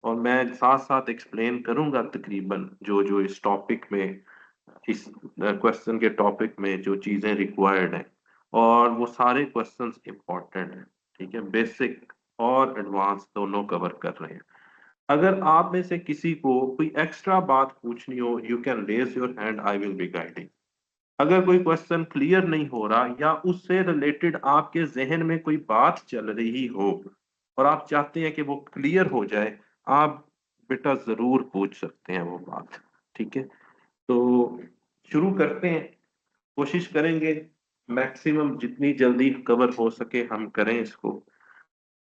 और मैं साथ साथ एक्सप्लेन करूंगा तकरीबन जो जो इस टॉपिक में, इस क्वेश्चन के टॉपिक में जो चीजें रिक्वायर्ड हैं, और वो सारे क्वेश्चंस इंपॉर्टेंट हैं। ठीक है, बेसिक और एडवांस दोनों कवर कर रहे हैं। अगर आप में से किसी को कोई एक्स्ट्रा बात पूछनी हो, you can raise your hand, I will be guiding. अगर कोई क्वेश्चन क्लियर नहीं हो रहा या उससे रिलेटेड आपके जहन में कोई बात चल रही हो और आप चाहते हैं कि वो क्लियर हो जाए, आप बेटा जरूर पूछ सकते हैं वो बात। ठीक है, तो शुरू करते हैं। कोशिश करेंगे मैक्सिमम जितनी जल्दी कवर हो सके हम करें इसको।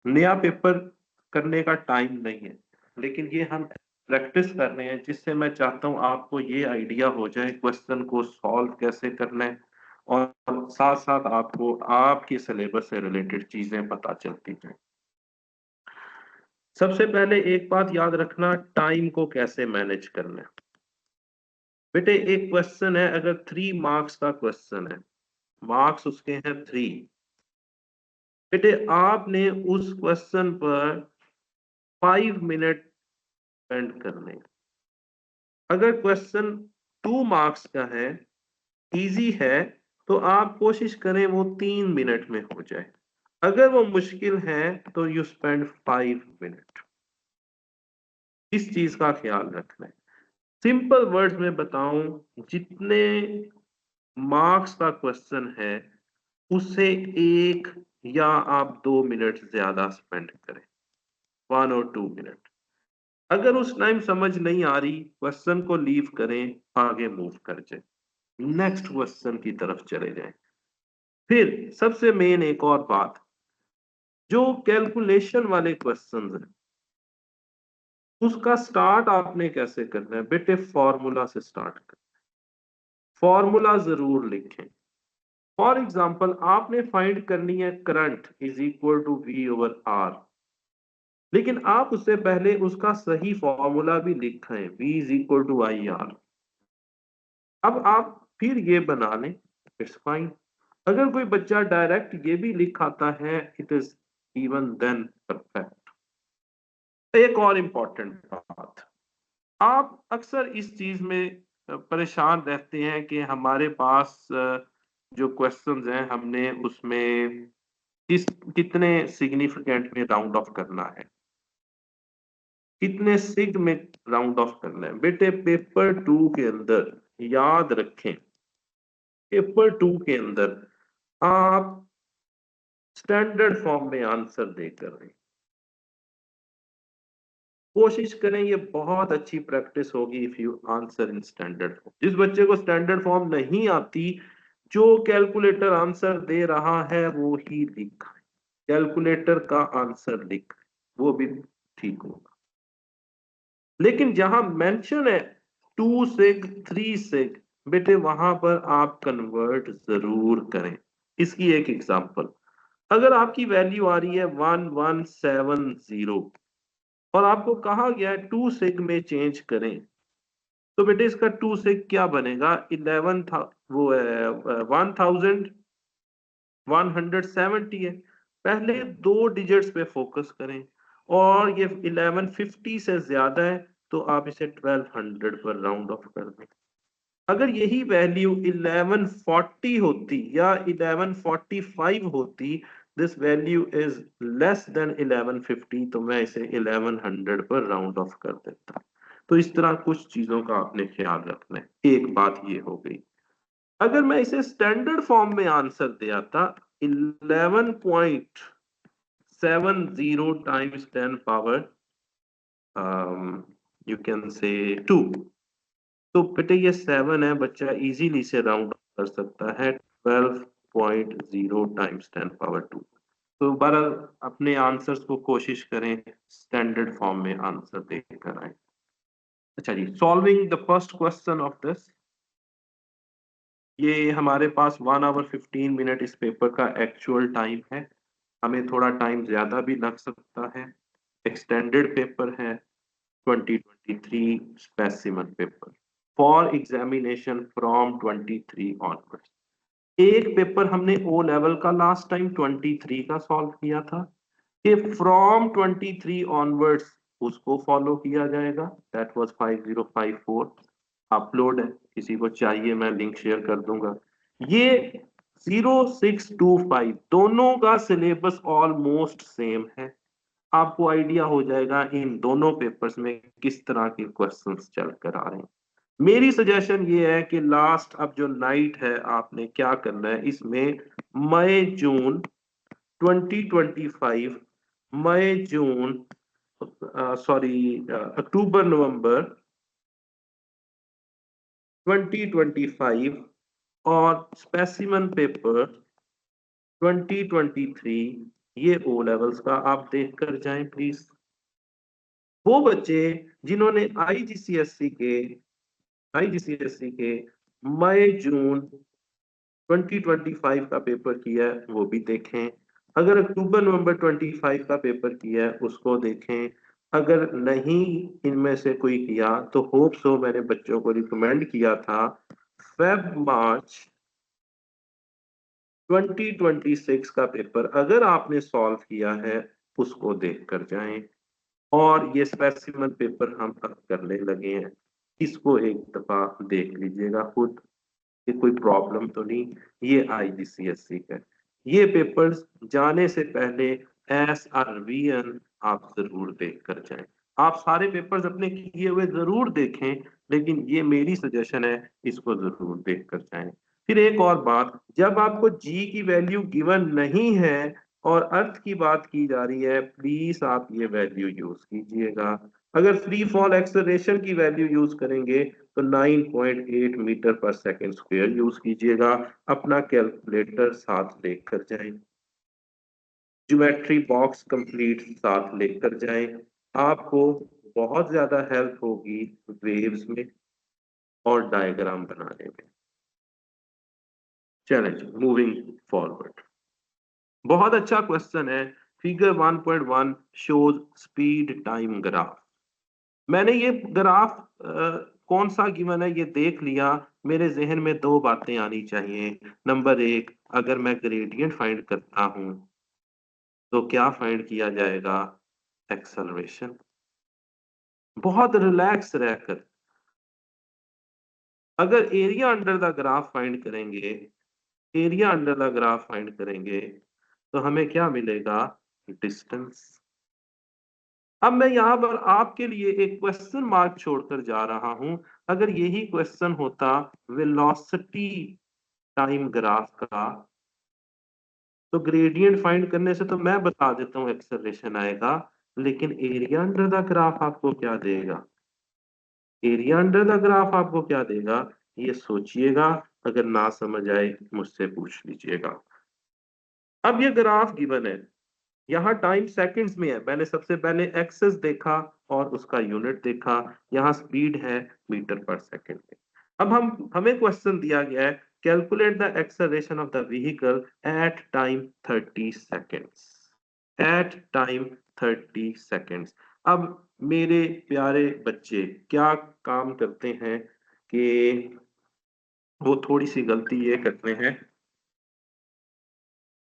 नया पेपर करने का टाइम नहीं है, लेकिन ये हम प्रैक्टिस कर रहे हैं, जिससे मैं चाहता हूँ आपको ये आइडिया हो जाए क्वेश्चन को सॉल्व कैसे करना है, और साथ साथ आपको आपके सिलेबस से रिलेटेड चीजें पता चलती जाए। सबसे पहले एक बात याद रखना, टाइम को कैसे मैनेज करना है। बेटे एक क्वेश्चन है, अगर 3 मार्क्स का क्वेश्चन है, मार्क्स उसके हैं 3, बेटे आपने उस क्वेश्चन पर 5 मिनट स्पेंड करने। अगर क्वेश्चन 2 मार्क्स का है, इजी है, तो आप कोशिश करें वो 3 मिनट में हो जाए। अगर वो मुश्किल है तो यू स्पेंड 5 मिनट। इस चीज का ख्याल रखना है। सिंपल वर्ड्स में बताऊं, जितने मार्क्स का क्वेश्चन है उससे 1 या आप 2 मिनट ज्यादा स्पेंड करें, 1 और 2 मिनट। अगर उस टाइम समझ नहीं आ रही, क्वेश्चन को लीव करें, आगे मूव कर जाए, नेक्स्ट क्वेश्चन की तरफ चले जाएं। फिर सबसे मेन एक और बात, जो कैलकुलेशन वाले क्वेश्चंस हैं उसका स्टार्ट आपने कैसे करना है। बेटे फॉर्मूला से स्टार्ट कर, फॉर्मूला जरूर लिखें। फॉर एग्जांपल आपने फाइंड करनी है current is equal to V over R, लेकिन आप उससे पहले उसका सही फॉर्मूला भी लिखें, V is equal to I R. अब आप फिर ये बना लें, इट्स फाइन। अगर कोई बच्चा डायरेक्ट ये भी लिखाता है, it is even then perfect. एक और इम्पॉर्टेंट बात, आप अक्सर इस चीज में परेशान रहते हैं कि हमारे पास जो क्वेश्चंस हैं हमने उसमें किस कितने सिग्निफिकेंट में राउंड ऑफ करना है, कितने सिग में राउंड ऑफ करना है। बेटे पेपर 2 के अंदर याद रखें, पेपर 2 के अंदर आप स्टैंडर्ड फॉर्म में आंसर देकर रहे हैं। कोशिश करें, ये बहुत अच्छी प्रैक्टिस होगी if you answer in standard form. जिस बच्चे को स्टैंडर्ड फॉर्म नहीं आती, जो कैलकुलेटर आंसर दे रहा है वो ही लिखा है, कैलकुलेटर का आंसर लिख, वो भी ठीक होगा। लेकिन जहां मेंशन है 2 सिग 3 सिग, बेटे वहां पर आप कन्वर्ट जरूर करें। इसकी एक एग्जांपल, अगर आपकी वैल्यू आ रही है 1170 और आपको कहा गया है 2 सिग में चेंज करें, तो बेटे इसका 2 सिग क्या बनेगा, 11 था, वो 1170 है। पहले 2 डिजिट्स पे फोकस करें, और ये 1150 से ज्यादा है तो आप इसे 1200 पर राउंड ऑफ कर दें। अगर यही वैल्यू 1140 होती या 1145 होती, this value is less than 1150, तो मैं इसे 1100 पर राउंड ऑफ कर देता। तो इस तरह कुछ चीजों का आपने ख्याल रखना है। एक बात ये हो गई। अगर मैं इसे स्टैंडर्ड फॉर्म में आंसर दे आता, 11.70 times 10 power you can say 2, तो बेटे ये 7 है, बच्चा इजीली से राउंड कर सकता है 12.0 टाइम्स 10 पावर 2। तो बहरहाल अपने आंसर्स को कोशिश करें स्टैंडर्ड फॉर्म में आंसर देकर आए। अच्छा जी, solving the first question of this, ये हमारे पास 1 आवर 15 मिनट इस पेपर का एक्चुअल टाइम है। हमें थोड़ा टाइम ज्यादा भी लग सकता है, एक्सटेंडेड पेपर है, 2023 specimen paper for examination from 23 onwards. एक पेपर हमने ओ लेवल का लास्ट टाइम 23 का सॉल्व किया था, कि फ्रॉम 23 ऑनवर्ड्स उसको फॉलो किया जाएगा। That was 5054। अपलोड है, किसी को चाहिए मैं लिंक शेयर कर दूंगा। ये 0625 दोनों का सिलेबस ऑलमोस्ट सेम है। आपको आइडिया हो जाएगा इन दोनों पेपर्स में किस तरह के क्वेश्चंस चल कर आ रहे हैं। मेरी सजेशन ये है कि लास्ट अब जो नाइट है आपने क्या करना है, इसमें मई जून 2025, मई जून सॉरी अक्टूबर नवंबर 2025 और स्पेसिमन पेपर 2023, ये ओ लेवल्स का आप देख कर जाएं प्लीज। वो बच्चे जिन्होंने आईजीसीएससी के मई जून 2025 का पेपर किया है वो भी देखें। अगर अक्टूबर नवंबर 25 का पेपर किया है उसको देखें। अगर नहीं इनमें से कोई किया तो होप सो मैंने बच्चों को रिकमेंड किया था फेब मार्च 2026 का पेपर अगर आपने सॉल्व किया है उसको देख कर जाएं। और ये स्पेसिमन पेपर हम अब करने लगे हैं, इसको एक दफा देख लीजिएगा खुद कि कोई प्रॉब्लम तो नहीं। ये आईजीसीएससी का ये पेपर्स जाने से पहले एस आर वी एन आप जरूर देख कर जाएं। आप सारे पेपर्स अपने किए हुए जरूर देखें, लेकिन ये मेरी सजेशन है, इसको जरूर देख कर जाएं। फिर एक और बात, जब आपको जी की वैल्यू गिवन नहीं है और अर्थ की बात की जा रही है, प्लीज आप ये वैल्यू यूज कीजिएगा। अगर फ्री फॉल एक्सेलरेशन की वैल्यू यूज करेंगे तो 9.8 मीटर पर सेकंड स्क्वायर यूज कीजिएगा। अपना कैलकुलेटर साथ लेकर जाएं, ज्योमेट्री बॉक्स कंप्लीट साथ लेकर जाएं। आपको बहुत ज्यादा हेल्प होगी वेव्स में और डायग्राम बनाने में। चलें मूविंग फॉरवर्ड। बहुत अच्छा क्वेश्चन है। Figure 1.1 shows speed time graph. मैंने ये ग्राफ कौन सा गिवन है ये देख लिया। मेरे जहन में दो बातें आनी चाहिए। नंबर एक, अगर मैं ग्रेडियंट फाइंड करता हूं तो क्या फाइंड किया जाएगा? एक्सेलरेशन। बहुत रिलैक्स रहकर अगर area under the graph find करेंगे, area under the graph find करेंगे तो हमें क्या मिलेगा? डिस्टेंस। अब मैं यहाँ पर आपके लिए एक क्वेश्चन मार्क छोड़कर जा रहा हूं। अगर यही क्वेश्चन होता वेलोसिटी टाइम ग्राफ का, तो ग्रेडियंट फाइंड करने से तो मैं बता देता हूँ एक्सेलरेशन आएगा, लेकिन एरिया अंडर द ग्राफ आपको क्या देगा? एरिया अंडर द ग्राफ आपको क्या देगा? ये सोचिएगा। अगर ना समझ आए मुझसे पूछ लीजिएगा। अब ये ग्राफ गिवन है, यहाँ टाइम सेकंड्स में है। मैंने सबसे पहले एक्सेस देखा और उसका यूनिट देखा। यहाँ स्पीड है मीटर पर सेकंड में। अब हमें क्वेश्चन दिया गया है, calculate the acceleration of the vehicle at time 30 seconds. At time 30 seconds. अब मेरे प्यारे बच्चे क्या काम करते हैं कि वो थोड़ी सी गलती ये करते हैं,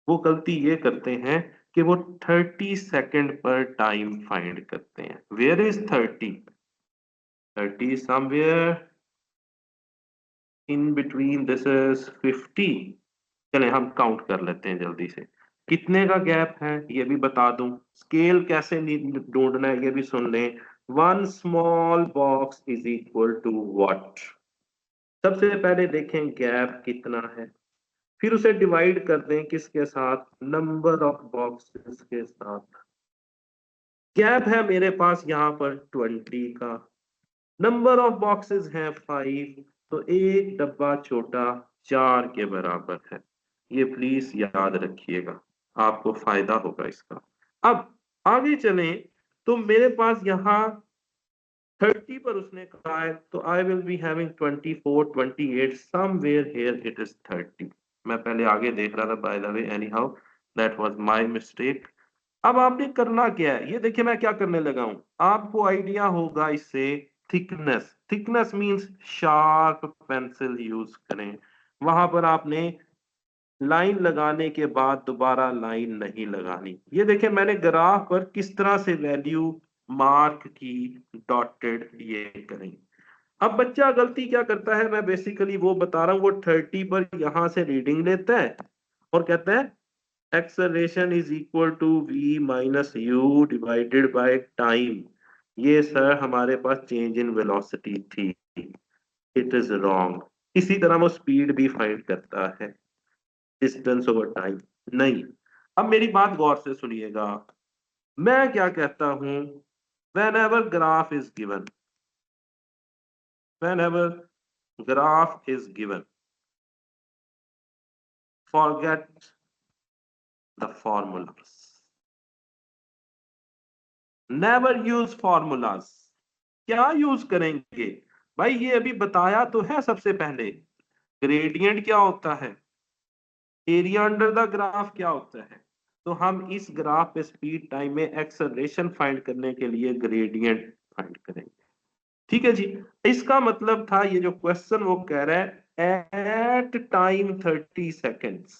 वो गलती ये करते हैं कि वो 30 सेकंड पर टाइम फाइंड करते हैं। Where is 30? 30 somewhere in between, this is 50। चले हम काउंट कर लेते हैं जल्दी से। कितने का गैप है ये भी बता दूं। स्केल कैसे ढूंढना है ये भी सुन लें। One small box is equal to what? सबसे पहले देखें गैप कितना है, फिर उसे डिवाइड कर दें किसके साथ? नंबर ऑफ बॉक्सेस के साथ। गैप है मेरे पास यहाँ पर 20 का, नंबर ऑफ बॉक्सेस हैं 5, तो एक डब्बा छोटा 4 के बराबर है। ये प्लीज याद रखिएगा, आपको फायदा होगा इसका। अब आगे चलें तो मेरे पास यहाँ 30 पर उसने कहा है, तो आई will be having 24 28 somewhere here it is 30। मैं पहले आगे देख रहा था, bye the way, any how that was my mistake. अब आपने करना क्या है, ये देखिए मैं क्या करने लगा हूं। आपको आइडिया होगा इससे, thickness. Thickness means sharp pencil use करें। वहां पर आपने लाइन लगाने के बाद दोबारा लाइन नहीं लगानी। ये देखिए मैंने ग्राफ पर किस तरह से वैल्यू मार्क की, डॉटेड ये करेंगे। अब बच्चा गलती क्या करता है, मैं बेसिकली वो बता रहा हूँ, वो 30 पर यहां से रीडिंग लेता है और कहता है acceleration is equal to v minus u divided by time. ये सर हमारे पास चेंज इन वेलोसिटी थी, इट इज रॉन्ग। इसी तरह वो स्पीड भी फाइंड करता है, डिस्टेंस ओवर टाइम नहीं। अब मेरी बात गौर से सुनिएगा, मैं क्या कहता हूं, whenever graph is given, whenever graph is given, forget the formulas, never use formulas। क्या यूज करेंगे भाई, ये अभी बताया तो है सबसे पहले, ग्रेडियंट क्या होता है, एरिया अंडर द ग्राफ क्या होता है। तो हम इस ग्राफ पे स्पीड टाइम में एक्सेलरेशन फाइंड करने के लिए ग्रेडियंट फाइंड करेंगे। ठीक है जी। इसका मतलब था ये जो क्वेश्चन वो कह रहा है एट टाइम 30 सेकेंड्स।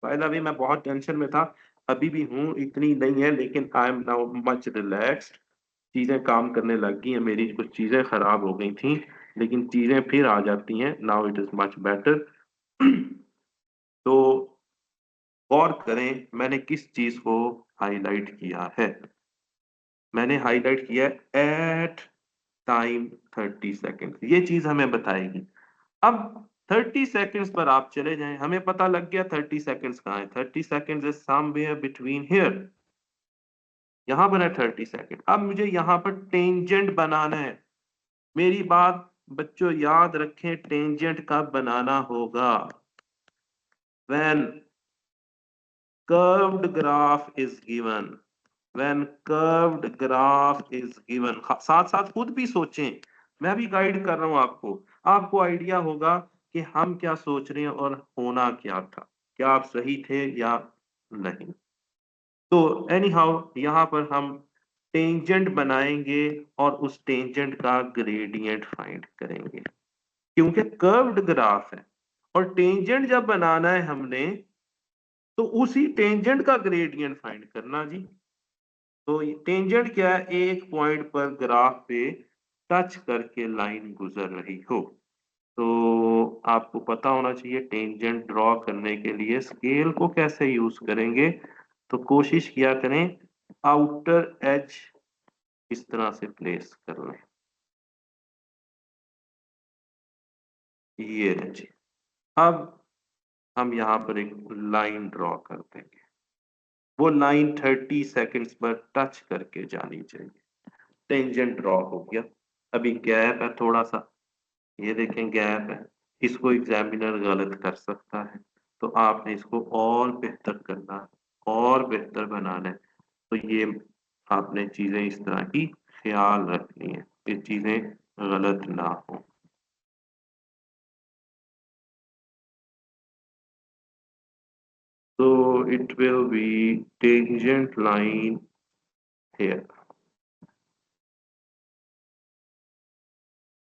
पहले अभी मैं बहुत टेंशन में था, अभी भी हूं, इतनी नहीं है, लेकिन I am now much relaxed. चीजें काम करने लग गई हैं, मेरी कुछ चीजें खराब हो गई थी, लेकिन चीजें फिर आ जाती हैं, now it is much better. तो गौर करें मैंने किस चीज को हाईलाइट किया है, मैंने हाईलाइट किया एट टाइम 30 सेकेंड, ये चीज हमें बताएगी। अब 30 सेकेंड्स पर आप चले जाएं, हमें पता लग गया 30 सेकेंड्स कहाँ है, 30 seconds is somewhere between here, यहां पर है 30 सेकेंड। अब मुझे यहां पर टेंजेंट बनाना है। मेरी बात बच्चों याद रखें, टेंजेंट कब बनाना होगा, when curved graph is given, when curved graph is given. साथ साथ खुद भी सोचें, मैं भी गाइड कर रहा हूं आपको, आपको आइडिया होगा कि हम क्या सोच रहे हैं और होना क्या था, क्या आप सही थे या नहीं। तो एनी हाउ यहाँ पर हम टेंजेंट बनाएंगे और उस टेंजेंट का ग्रेडियंट फाइंड करेंगे, क्योंकि कर्व्ड ग्राफ है और टेंजेंट जब बनाना है हमने, तो उसी टेंजेंट का ग्रेडियंट फाइंड करना जी। तो टेंजेंट क्या है, एक पॉइंट पर ग्राफ पे टच करके लाइन गुजर रही हो। तो आपको पता होना चाहिए टेंजेंट ड्रॉ करने के लिए स्केल को कैसे यूज करेंगे। तो कोशिश किया करें आउटर एज इस तरह से प्लेस कर लें, ये है जी। अब हम यहाँ पर एक लाइन ड्रॉ कर देंगे, वो लाइन 30 सेकेंड्स पर टच करके जानी चाहिए। टेंजेंट ड्रॉ हो गया। अभी गैप है थोड़ा सा, ये देखें गैप है, इसको एग्जामिनर गलत कर सकता है, तो आपने इसको और बेहतर करना है, और बेहतर बनाना है। तो ये आपने चीजें इस तरह की ख्याल रखनी है, ये चीजें गलत ना हो। तो it will be tangent line here.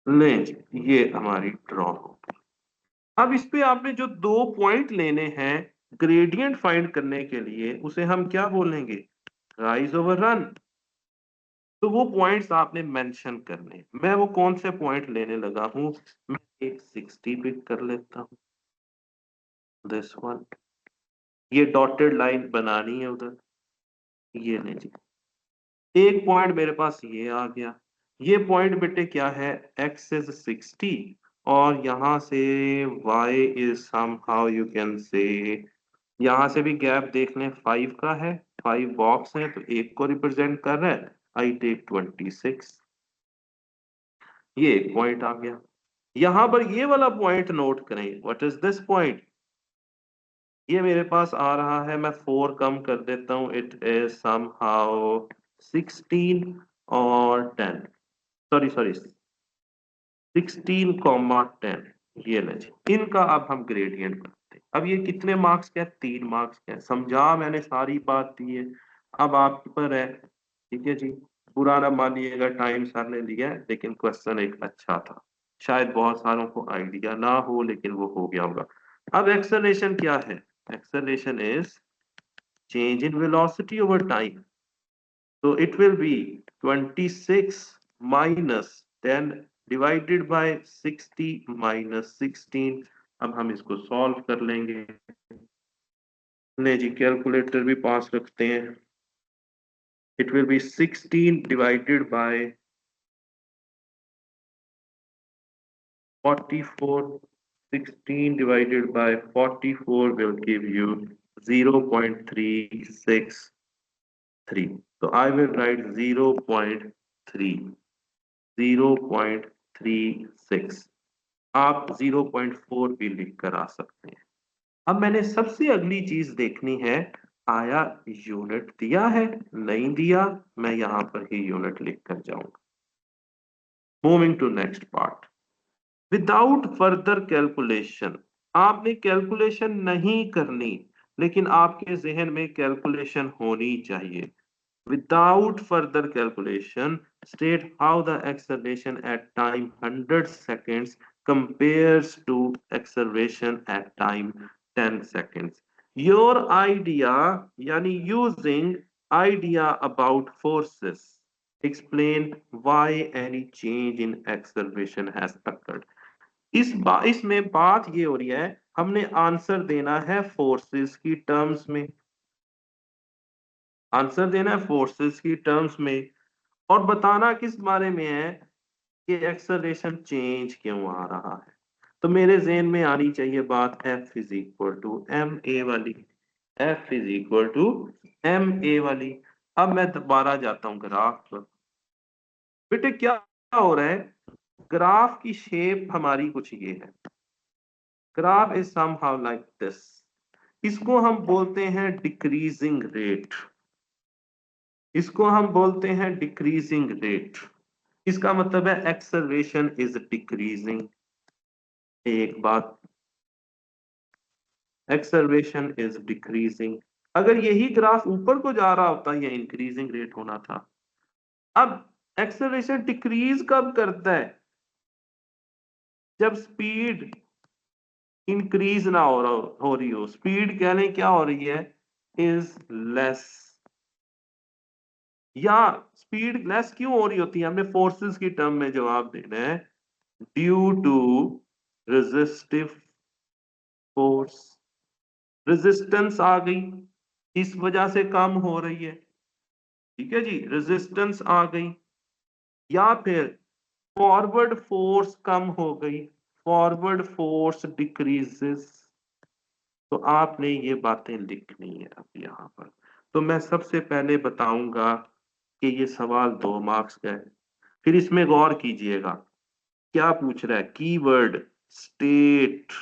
लें जी, ये हमारी ड्रॉ हो। अब इस पे आपने जो दो पॉइंट लेने हैं ग्रेडियंट फाइंड करने के लिए, उसे हम क्या बोलेंगे, राइज ओवर रन। तो वो पॉइंट्स आपने मेंशन करने हैं। मैं वो कौन से पॉइंट लेने लगा हूं, मैं एक 60 पिक कर लेता हूं, दिस वन। ये डॉटेड लाइन बनानी है उधर, ये ले जी। एक पॉइंट मेरे पास ये आ गया, ये पॉइंट बेटे क्या है, x इज 60 और यहां से y is somehow you can say, यहां से भी गैप देख लें 5 का है, 5 बॉक्स है तो एक को रिप्रेजेंट कर रहा है, आई टेक 26। ये एक पॉइंट आ गया। यहां पर ये वाला पॉइंट नोट करें, व्हाट इज दिस पॉइंट, ये मेरे पास आ रहा है, मैं 4 कम कर देता हूं, इट इज समहाउ 16 और 10, सॉरी सॉरी 16,10, ये ले जी। इनका अब हम ग्रेडियंट बनाते हैं। अब ये कितने मार्क्स का है, 3 मार्क्स का है, समझा मैंने सारी बात दी है। अब आप पर है, ठीक है जी। बुरा ना मानिएगा, टाइम सर ने लिया है, लेकिन क्वेश्चन एक अच्छा था, शायद बहुत सारों को आइडिया ना हो, लेकिन वो हो गया होगा। अब एक्सेलरेशन क्या है, acceleration is change in velocity over time. तो it will be 26 minus 10 divided by 60 minus 16। अब हम इसको सॉल्व कर लेंगे। ले जी, कैलकुलेटर भी पास रखते हैं। It will B 16 divided by 44. 16 divided by 44 will give you 0.363. So I will write 0.3, 0.36। आप 0.4 भी लिख कर आ सकते हैं। अब मैंने सबसे अगली चीज देखनी है, आया यूनिट दिया है, नहीं दिया, मैं यहां पर ही यूनिट लिख कर जाऊंगा। Moving to next part. Without further calculation, आपने कैलकुलेशन नहीं करनी, लेकिन आपके जहन में कैलकुलेशन होनी चाहिए। Without further calculation, state how the acceleration at time 100 seconds compares to acceleration at time 10 seconds. Your idea, यानी using idea about forces, explain why any change in acceleration has occurred. इसमें बात ये हो रही है, हमने आंसर देना है फोर्सेस की टर्म्स में, आंसर देना है फोर्सेस की टर्म्स में, और बताना किस बारे में है कि एक्सेलरेशन चेंज क्यों आ रहा है। तो मेरे ज़हन में आनी चाहिए बात F is equal to m a वाली, F is equal to m a वाली। अब मैं दोबारा जाता हूं ग्राफ पर। बेटे क्या हो रहा है, ग्राफ की शेप हमारी कुछ ये है। Graph is somehow like this. इसको हम बोलते हैं डिक्रीजिंग रेट, इसको हम बोलते हैं डिक्रीजिंग रेट। इसका मतलब है एक्सेलरेशन इज डिक्रीजिंग। एक बात, एक्सेलरेशन इज डिक्रीजिंग। अगर यही ग्राफ ऊपर को जा रहा होता, ये इंक्रीजिंग रेट होना था। अब एक्सेलरेशन डिक्रीज कब करता है, जब स्पीड इंक्रीज ना हो रही हो। स्पीड कहने क्या हो रही है, इज लेस, या स्पीड लेस क्यों हो रही होती है, हमने फोर्सेस की टर्म में जवाब देना है। Due to resistive force, resistance आ गई, इस वजह से कम हो रही है। ठीक है जी, रेजिस्टेंस आ गई, या फिर फॉरवर्ड फोर्स कम हो गई, फॉरवर्ड फोर्स डिक्रीजेस। तो आपने ये बातें लिखनी है अब यहाँ पर। तो मैं सबसे पहले बताऊंगा कि ये सवाल 2 मार्क्स का है। फिर इसमें गौर कीजिएगा, क्या पूछ रहा है, कीवर्ड स्टेट,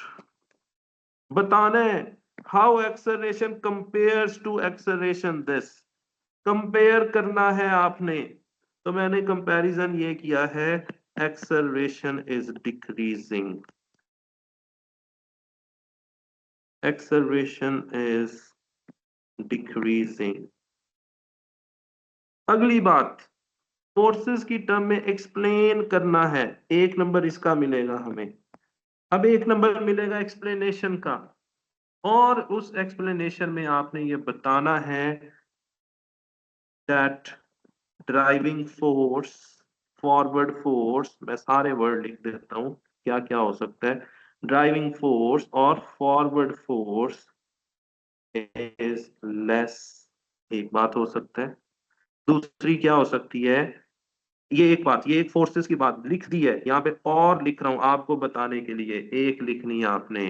बताना है how acceleration compares to acceleration this, compare करना है आपने। तो मैंने कंपैरिजन ये किया है, acceleration is decreasing, acceleration is decreasing. अगली बात, फोर्सेस की टर्म में एक्सप्लेन करना है। 1 नंबर इसका मिलेगा हमें। अब 1 नंबर मिलेगा एक्सप्लेनेशन का, और उस एक्सप्लेनेशन में आपने ये बताना है that driving force, forward force, मैं सारे वर्ड लिख देता हूं क्या क्या हो सकता है। ड्राइविंग फोर्स और फॉरवर्ड फोर्स इज लेस, एक बात हो सकता है। दूसरी क्या हो सकती है, ये एक बात, ये एक फोर्सेस की बात लिख दी है यहाँ पे, और लिख रहा हूं आपको बताने के लिए, एक लिखनी है आपने,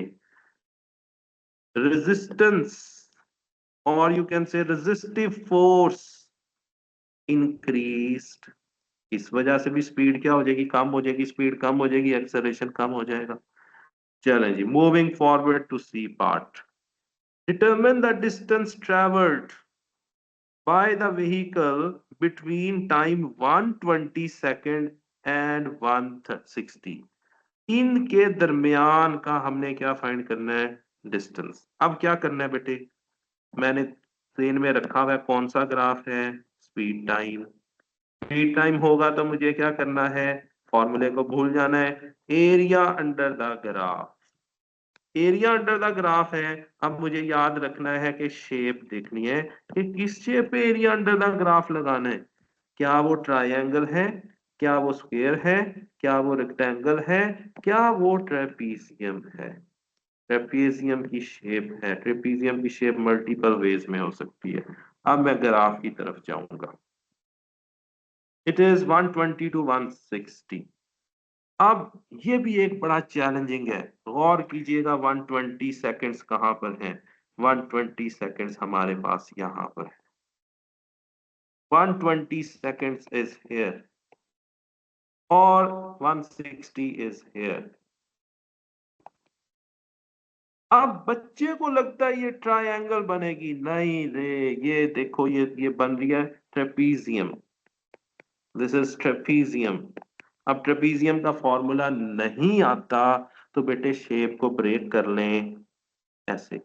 रेजिस्टेंस, और you can say resistive force increased. इस वजह से भी स्पीड क्या हो जाएगी, कम हो जाएगी, स्पीड कम हो जाएगी, एक्सेलरेशन कम हो जाएगा। चलें जी, moving forward to C part. Determine the distance travelled by the vehicle between time 120 second and 160। इनके दरमियान का हमने क्या फाइंड करना है, डिस्टेंस। अब क्या करना है बेटे, मैंने स्क्रीन में रखा हुआ है कौन सा ग्राफ है, स्पीड टाइम। स्पीड टाइम होगा तो मुझे क्या करना है, फॉर्मूले को भूल जाना है, area under the graph. Area under the graph है। अब मुझे याद रखना है कि शेप देखनी है कि किस शेप पे एरिया अंडर द ग्राफ लगाना है। क्या वो ट्रायंगल है, क्या वो स्क्वायर है, क्या वो रेक्टेंगल है, क्या वो ट्रेपीजियम है। ट्रेपीजियम की शेप है, ट्रेपीजियम की शेप मल्टीपल वेज में हो सकती है। अब मैं ग्राफ की तरफ जाऊंगा। It is 120 to 160। अब ये भी एक बड़ा चैलेंजिंग है। गौर कीजिएगा 120 सेकंड्स कहां पर है। 120 सेकंड्स हमारे पास यहां पर है। 120 seconds is here और 160 is here। अब बच्चे को लगता है ये ट्रायंगल बनेगी, नहीं रे, ये देखो ये बन रही है ट्रेपीजियम। This is trapezium. अब ट्रेपीजियम का फॉर्मूला नहीं आता तो बेटे शेप को ब्रेक कर लें ऐसे।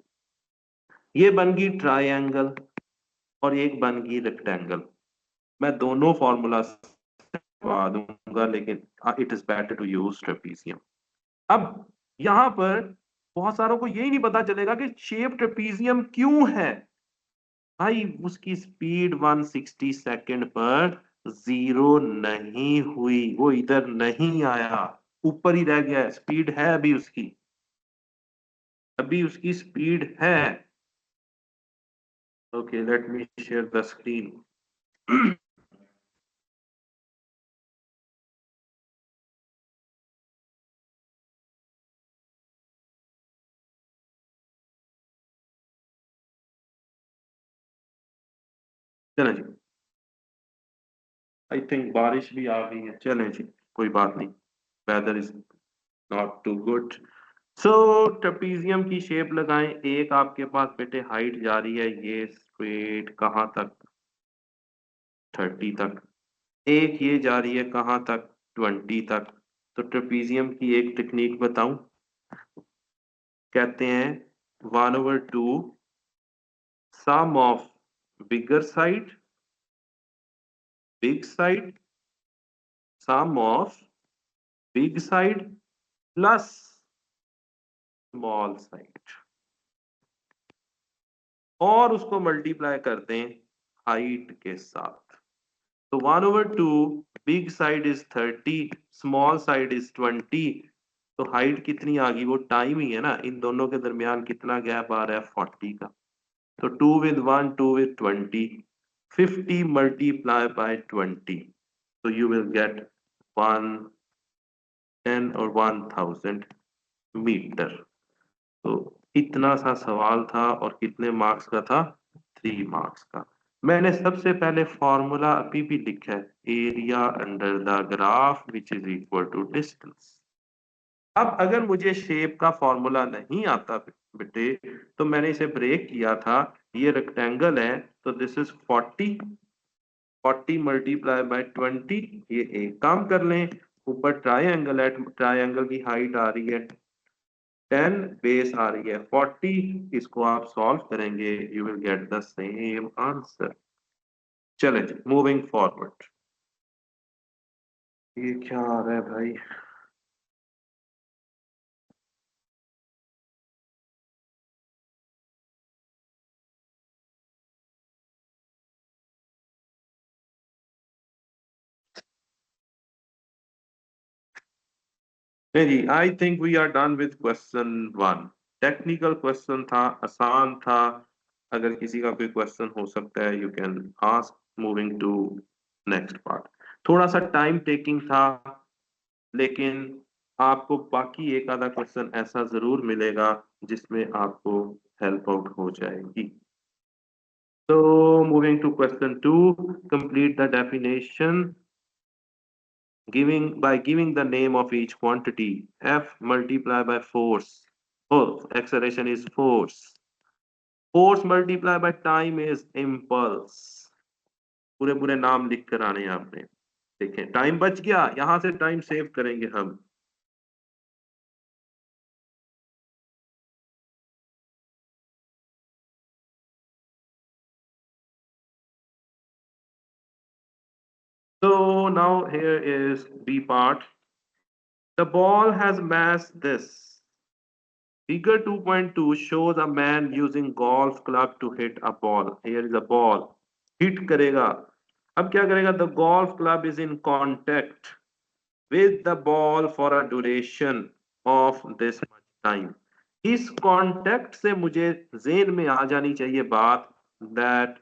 ये बन गई ट्रायंगल और एक बन गई रेक्टेंगल। मैं दोनों फॉर्मूला करवा दूंगा लेकिन it is better to use trapezium. अब यहां पर बहुत सारों को यही नहीं पता चलेगा कि शेप ट्रेपीजियम क्यों है। भाई उसकी स्पीड 160 सेकंड पर जीरो नहीं हुई, वो इधर नहीं आया, ऊपर ही रह गया। स्पीड है अभी उसकी, अभी उसकी स्पीड है। Okay, let me share the screen. चलें जी, आई थिंक बारिश भी आ गई है। चलें जी, कोई बात नहीं, weather is not too good. So trapezium की शेप लगाएं। एक आपके पास बेटे हाइट जा रही है ये स्ट्रेट कहाँ तक, 30 तक। एक ये जा रही है कहाँ तक, 20 तक। तो ट्रेपीजियम की एक टेक्निक बताऊं, कहते हैं 1/2 sum of bigger side, big side, sum of big side plus small side, और उसको मल्टीप्लाई करते हैं हाइट के साथ। तो 1/2 big side is 30, small side is 20। तो हाइट कितनी आ गई, वो टाइम ही है ना, इन दोनों के दरमियान कितना गैप आ रहा है, 40 का। तो 2 with 1, 2 with 20, 50 multiply by 20, so you will get 110 और 1000 मीटर। तो इतना सा सवाल था और कितने मार्क्स का था, 3 मार्क्स का। मैंने सबसे पहले फॉर्मूला अभी भी लिखा है, area under the graph which is equal to distance. अब अगर मुझे शेप का फॉर्मूला नहीं आता बेटे, तो मैंने इसे ब्रेक किया था। ये रेक्टेंगल है तो दिस इज 40, 40 मल्टीप्लाई बाय 20। ये एक काम कर लें, ऊपर ट्रायंगल है, ट्रायंगल की हाइट आ रही है 10, बेस आ रही है 40। इसको आप सॉल्व करेंगे, you will get the same answer. चलें जी, मूविंग फॉरवर्ड। ये क्या आ रहा है भाई। नहीं जी, I think we are done with question 1। Technical question था, आसान था। अगर किसी का कोई क्वेश्चन हो सकता है, you can ask. Moving to next part. थोड़ा सा टाइम टेकिंग था, लेकिन आपको बाकी एक आधा क्वेश्चन ऐसा जरूर मिलेगा जिसमें आपको हेल्प आउट हो जाएगी। तो moving to question 2, complete the definition giving the name of each quantity. F multiplied by force. Oh, acceleration is force. Force multiplied by time is impulse. पूरे पूरे नाम लिख कर आने हैं आपने। देखें टाइम बच गया, यहां से टाइम सेव करेंगे हम। So now here is B part. The ball has mass this. Figure 2.2 shows a man using golf club to hit a ball. Here is a ball. Hit करेगा. अब क्या करेगा? The golf club is in contact with the ball for a duration of this much time. इस contact से मुझे ज़हन में आ जानी चाहिए बात that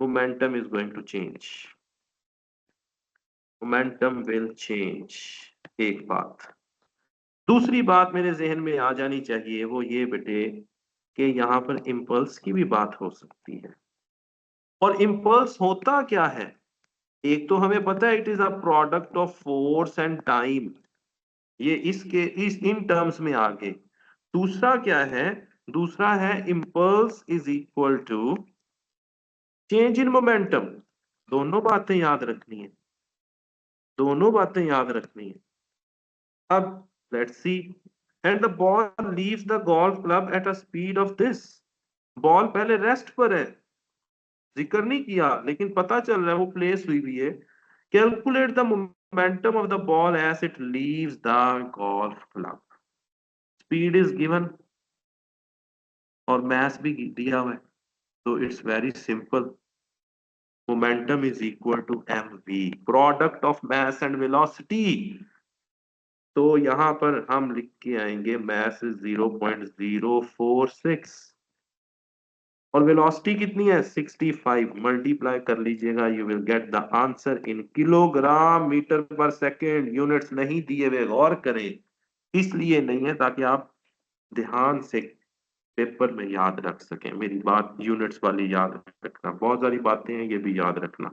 momentum is going to change. Momentum will change. एक बात. दूसरी बात मेरे जहन में आ जानी चाहिए वो ये बेटे कि यहाँ पर इम्पल्स की भी बात हो सकती है. और इम्पल्स होता क्या है? एक तो हमें पता है it is a product of force and time. ये इस इन टर्म्स में आगे. दूसरा क्या है? दूसरा है impulse is equal to change in momentum. दोनों बातें याद रखनी है. दोनों बातें याद रखनी है. अब let's see. And the ball leaves the golf club at a speed of this. Ball पहले रेस्ट पर है, जिक्र नहीं किया, लेकिन पता चल रहा है वो प्लेस हुई है. Calculate the momentum of the ball as it leaves the golf club. Speed is given और मैस भी दिया हुआ है, तो it's very simple. Momentum is equal to mv, product of mass and velocity. तो यहां पर हम लिख के आएंगे मैस इज 0.046 और वेलोसिटी कितनी है? 65. मल्टीप्लाई कर लीजिएगा, you will get the answer in kilogram metre per second. Units नहीं दिए हुए, गौर करें. इसलिए नहीं है ताकि आप ध्यान से पेपर में याद रख सकें. मेरी बात यूनिट्स वाली याद रखना. बहुत सारी बातें हैं, ये भी याद रखना.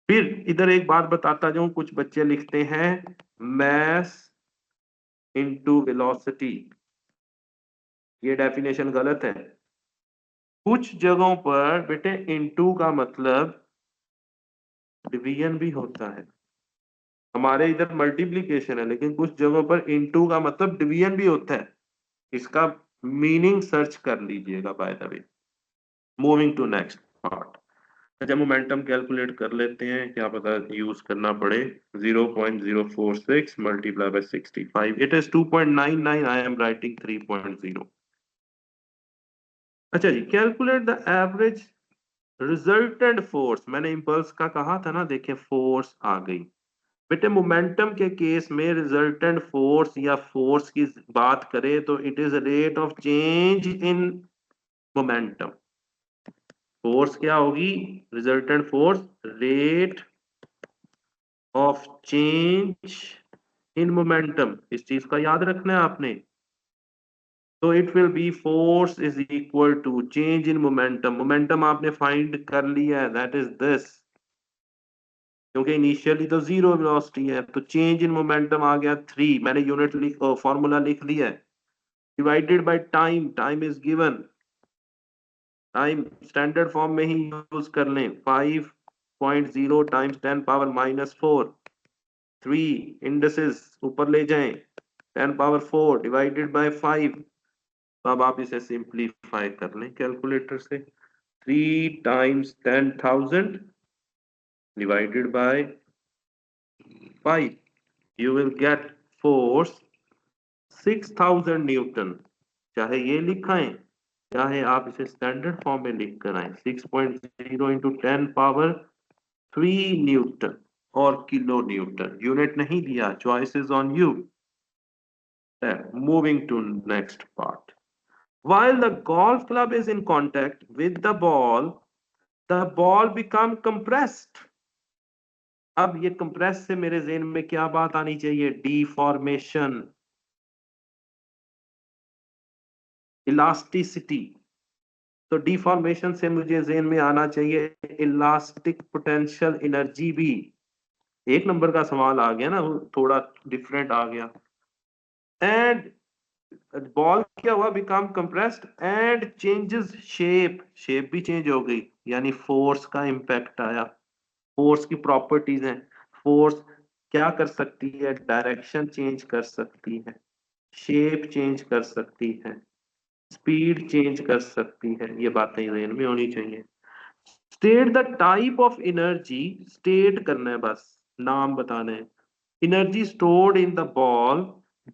फिर इधर एक बात बताता जाऊं. कुछ बच्चे लिखते हैं मैस इनटू वेलोसिटी. ये डेफिनेशन गलत है. कुछ जगहों पर बेटे इनटू का मतलब डिवीजन भी होता है. हमारे इधर मल्टीप्लिकेशन है, लेकिन कुछ जगहों पर इनटू का मतलब डिवीजन भी होता है. इसका मीनिंग सर्च कर लीजिएगा by the way. Moving to next part. अच्छा, मोमेंटम कैलकुलेट कर लेते हैं. क्या पता यूज करना पड़े. 0.046 multiply by 65. It is 2.99. I am writing 3.0. अच्छा जी, calculate the average resultant force. मैंने इंपल्स का कहा था ना, देखें फोर्स आ गई. बेटे मोमेंटम के केस में रिजल्टेंट फोर्स या फोर्स की बात करें तो it is rate of change in momentum. Force क्या होगी? Resultant force rate of change in momentum. इस चीज का याद रखना है आपने. तो it will be force is equal to change in momentum. Momentum आपने फाइंड कर लिया है, दैट इज दिस. क्योंकि इनिशियली तो जीरो वेलोसिटी है, तो चेंज इन मोमेंटम आ गया 3. मैंने यूनिट फॉर्मूला लिख लिया है. Divided by time. Time is given. Time standard form में ही यूज कर लें. 5.0 टाइम्स 10 पावर -4. 3 इंडेक्सेस ऊपर ले जाएं. 10 पावर 4 डिवाइडेड बाय 5. तो अब आप इसे सिंप्लीफाई कर लें कैलकुलेटर से. 3 times 10,000 divided by 5. You will get force 6,000 Newton. चाहे ये लिखाएं, चाहे आप इसे स्टैंडर्ड फॉर्म में लिख कर आए. 6.0 इंटू 10 पावर 3 न्यूटन और किलो न्यूटन. यूनिट नहीं दिया. Choice is on you. Moving to next part. While the golf club is in contact with the ball become compressed. अब ये कंप्रेस से मेरे ज़हन में क्या बात आनी चाहिए? Deformation, elasticity. तो डिफॉर्मेशन से मुझे ज़हन में आना चाहिए इलास्टिक पोटेंशियल एनर्जी भी. एक नंबर का सवाल आ गया ना, थोड़ा डिफरेंट आ गया. एंड बॉल क्या हुआ? Become compressed and changes shape. Shape भी चेंज हो गई, यानी फोर्स का इंपैक्ट आया. फोर्स की प्रॉपर्टीज हैं. फोर्स क्या कर सकती है? डायरेक्शन चेंज कर सकती है, शेप चेंज कर सकती है, स्पीड चेंज कर सकती है. ये बातें ध्यान में होनी चाहिए. State the type of energy. State करना है, बस नाम बताना है. Energy stored in the ball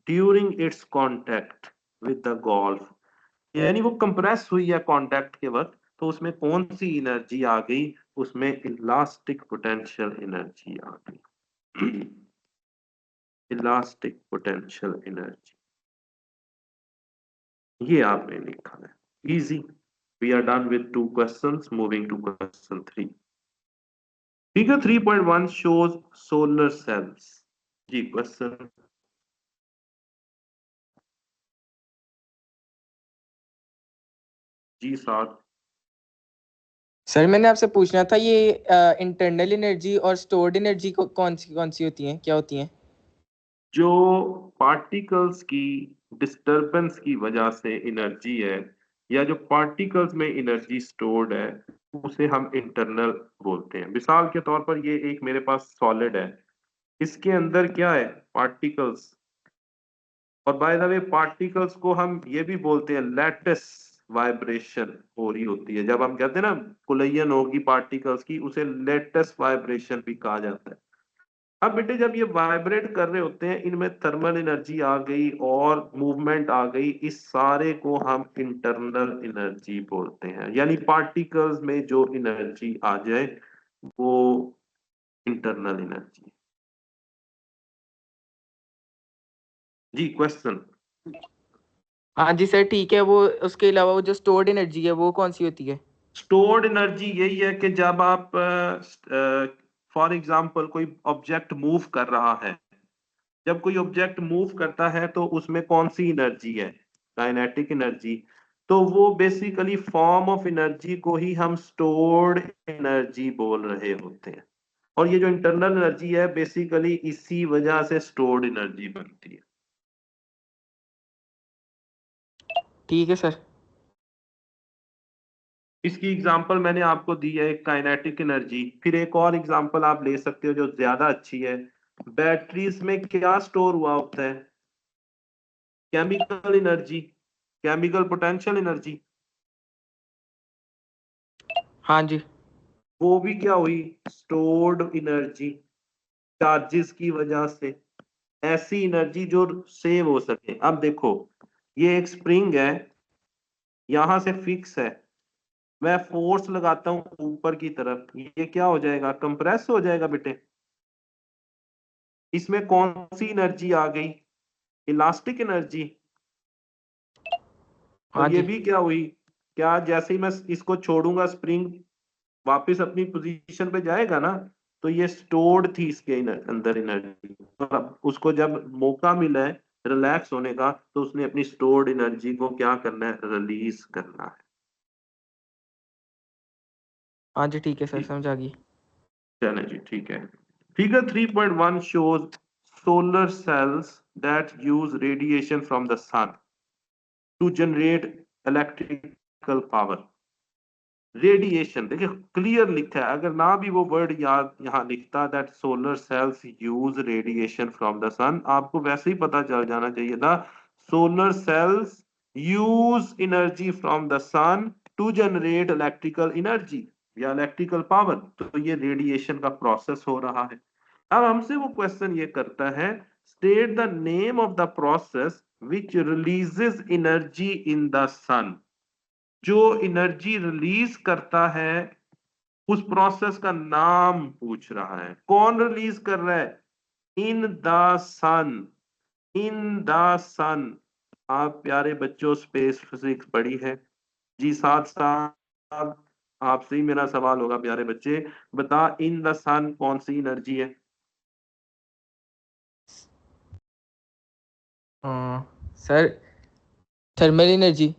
during its contact with the golf. यानी वो कंप्रेस हुई है कांटेक्ट के वक्त, तो उसमें कौन सी एनर्जी आ गई? उसमें इलास्टिक पोटेंशियल एनर्जी आ गई। इलास्टिक पोटेंशियल एनर्जी, ये आपने लिखा है। Easy. We are done with 2 questions, moving to question 3। Figure 3.1 shows solar cells। जी क्वेश्चन। जी साथ। सर मैंने आपसे पूछना था, ये इंटरनल एनर्जी और स्टोर्ड एनर्जी कौन सी होती हैं, क्या होती हैं? जो पार्टिकल्स की डिस्टरबेंस की वजह से एनर्जी है, या जो पार्टिकल्स में एनर्जी स्टोर्ड है, उसे हम इंटरनल बोलते हैं। मिसाल के तौर पर ये एक मेरे पास सॉलिड है, इसके अंदर क्या है? पार्टिकल्स। और बाय द वे पार्टिकल्स को हम ये भी बोलते हैं लैटिस वाइब्रेशन हो रही होती है। जब हम कहते हैं ना कुलयन होगी पार्टिकल्स की, उसे लेटेस्ट वाइब्रेशन भी कहा जाता है। अब बेटे जब ये वाइब्रेट कर रहे होते हैं, इनमें थर्मल एनर्जी आ गई और मूवमेंट आ गई, इस सारे को हम इंटरनल एनर्जी बोलते हैं। यानी पार्टिकल्स में जो एनर्जी आ जाए वो इंटरनल एनर्जी। जी क्वेश्चन। हाँ जी सर ठीक है, वो उसके अलावा वो जो स्टोर्ड एनर्जी है वो कौन सी होती है? स्टोर्ड एनर्जी यही है कि जब आप फॉर एग्जांपल कोई ऑब्जेक्ट मूव कर रहा है, जब कोई ऑब्जेक्ट मूव करता है तो उसमें कौन सी एनर्जी है? Kinetic energy. तो वो बेसिकली फॉर्म ऑफ एनर्जी को ही हम स्टोर्ड एनर्जी बोल रहे होते हैं। और ये जो इंटरनल एनर्जी है बेसिकली इसी वजह से स्टोर्ड एनर्जी बनती है। ठीक है सर। इसकी एग्जांपल मैंने आपको दी है, एक काइनेटिक एनर्जी। फिर एक और एग्जांपल आप ले सकते हो जो ज्यादा अच्छी है। बैटरीज में क्या स्टोर हुआ होता है? Chemical energy, chemical potential energy. हाँ जी। वो भी क्या हुई? स्टोर्ड एनर्जी, चार्जेस की वजह से। ऐसी एनर्जी जो सेव हो सके। अब देखो, ये एक स्प्रिंग है, यहां से फिक्स है, मैं फोर्स लगाता हूं ऊपर की तरफ, ये क्या हो जाएगा? कंप्रेस हो जाएगा बेटे। इसमें कौन सी एनर्जी आ गई? Elastic energy. हाँ और ये जी। भी क्या हुई? क्या जैसे ही मैं इसको छोड़ूंगा स्प्रिंग वापस अपनी पोजीशन पे जाएगा ना, तो ये स्टोर्ड थी इसके अंदर एनर्जी, और अब उसको जब मौका मिला है रिलैक्स होने का, तो उसने अपनी स्टोर्ड एनर्जी को क्या करना है? रिलीज करना है। हाँ जी ठीक है सर, जी समझ आ गई। चले जी, ठीक है। Figure 3.1 shows solar cells that use radiation from the sun to generate electrical power। Radiation देखिए क्लियर लिखा है, अगर ना भी वो वर्ड याद यहाँ लिखता that solar cells use radiation from the sun, आपको वैसे ही पता चल जाना चाहिए था solar cells use energy from the sun to generate electrical energy या इलेक्ट्रिकल पावर। तो ये रेडिएशन का प्रोसेस हो रहा है। अब हमसे वो क्वेश्चन ये करता है, state the name of the process which releases energy in the sun. जो एनर्जी रिलीज करता है उस प्रोसेस का नाम पूछ रहा है। कौन रिलीज कर रहा है? In the sun, in the sun. आप प्यारे बच्चों स्पेस फिजिक्स पढ़ी है। जी साथ साथ आपसे ही मेरा सवाल होगा प्यारे बच्चे, बता इन द सन कौन सी एनर्जी है? Sir thermal energy.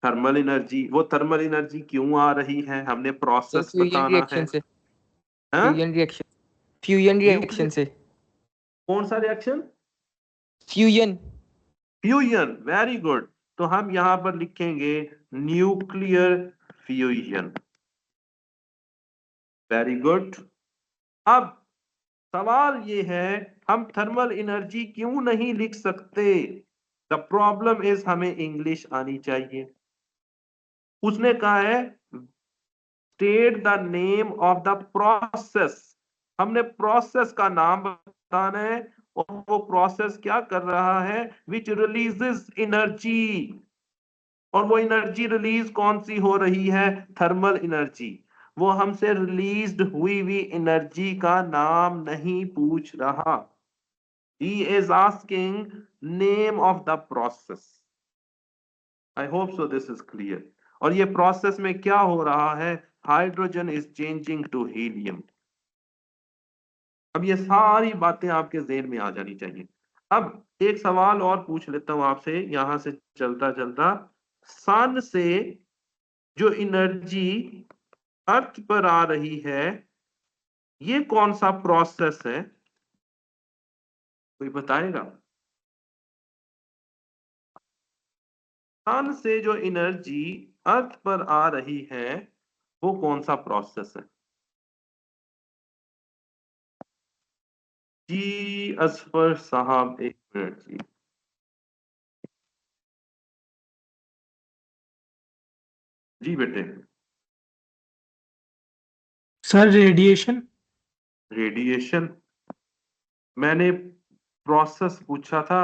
Thermal energy. वो थर्मल एनर्जी क्यों आ रही है? हमने सर प्रोसेस फ्यूजन बताना है। रिएक्शन से। हाँ? Fusion reaction. Fusion reaction nuclear. से। कौन सा reaction? Fusion. Fusion, very good. तो हम यहां पर लिखेंगे न्यूक्लियर फ्यूजन। Very good. अब सवाल ये है, हम थर्मल एनर्जी क्यों नहीं लिख सकते? द प्रॉब्लम इज हमें इंग्लिश आनी चाहिए। उसने कहा है state the name of the process. हमने प्रोसेस का नाम बताना है, और वो प्रोसेस क्या कर रहा है? विच रिलीजेस एनर्जी। और वो एनर्जी रिलीज कौन सी हो रही है? Thermal energy. वो हमसे रिलीज्ड हुई एनर्जी का नाम नहीं पूछ रहा। He is asking name of the process. I hope so this is clear. और ये प्रोसेस में क्या हो रहा है? Hydrogen is changing to helium. अब ये सारी बातें आपके ज़हन में आ जानी चाहिए। अब एक सवाल और पूछ लेता हूं आपसे, यहां से चलता चलता, सन से जो एनर्जी अर्थ पर आ रही है, ये कौन सा प्रोसेस है? कोई बताएगा? सन से जो एनर्जी अर्थ पर आ रही है, वो कौन सा प्रोसेस है? जी असफर साहब, एक मिनट जी। जी बेटे। Sir radiation. रेडिएशन? मैंने प्रोसेस पूछा था।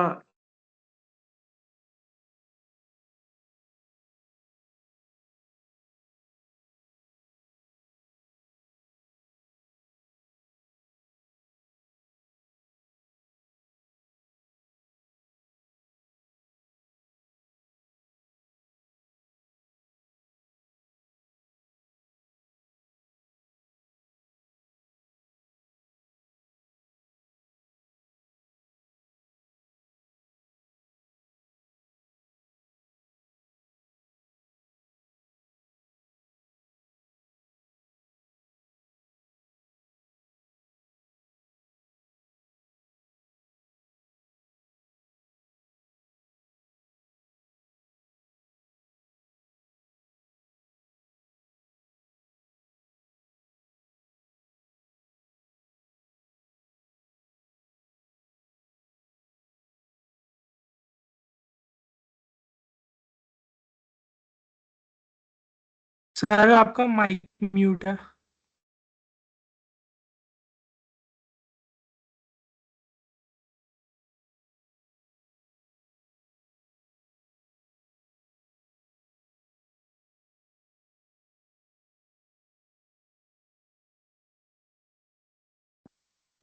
सर आपका माइक म्यूट है।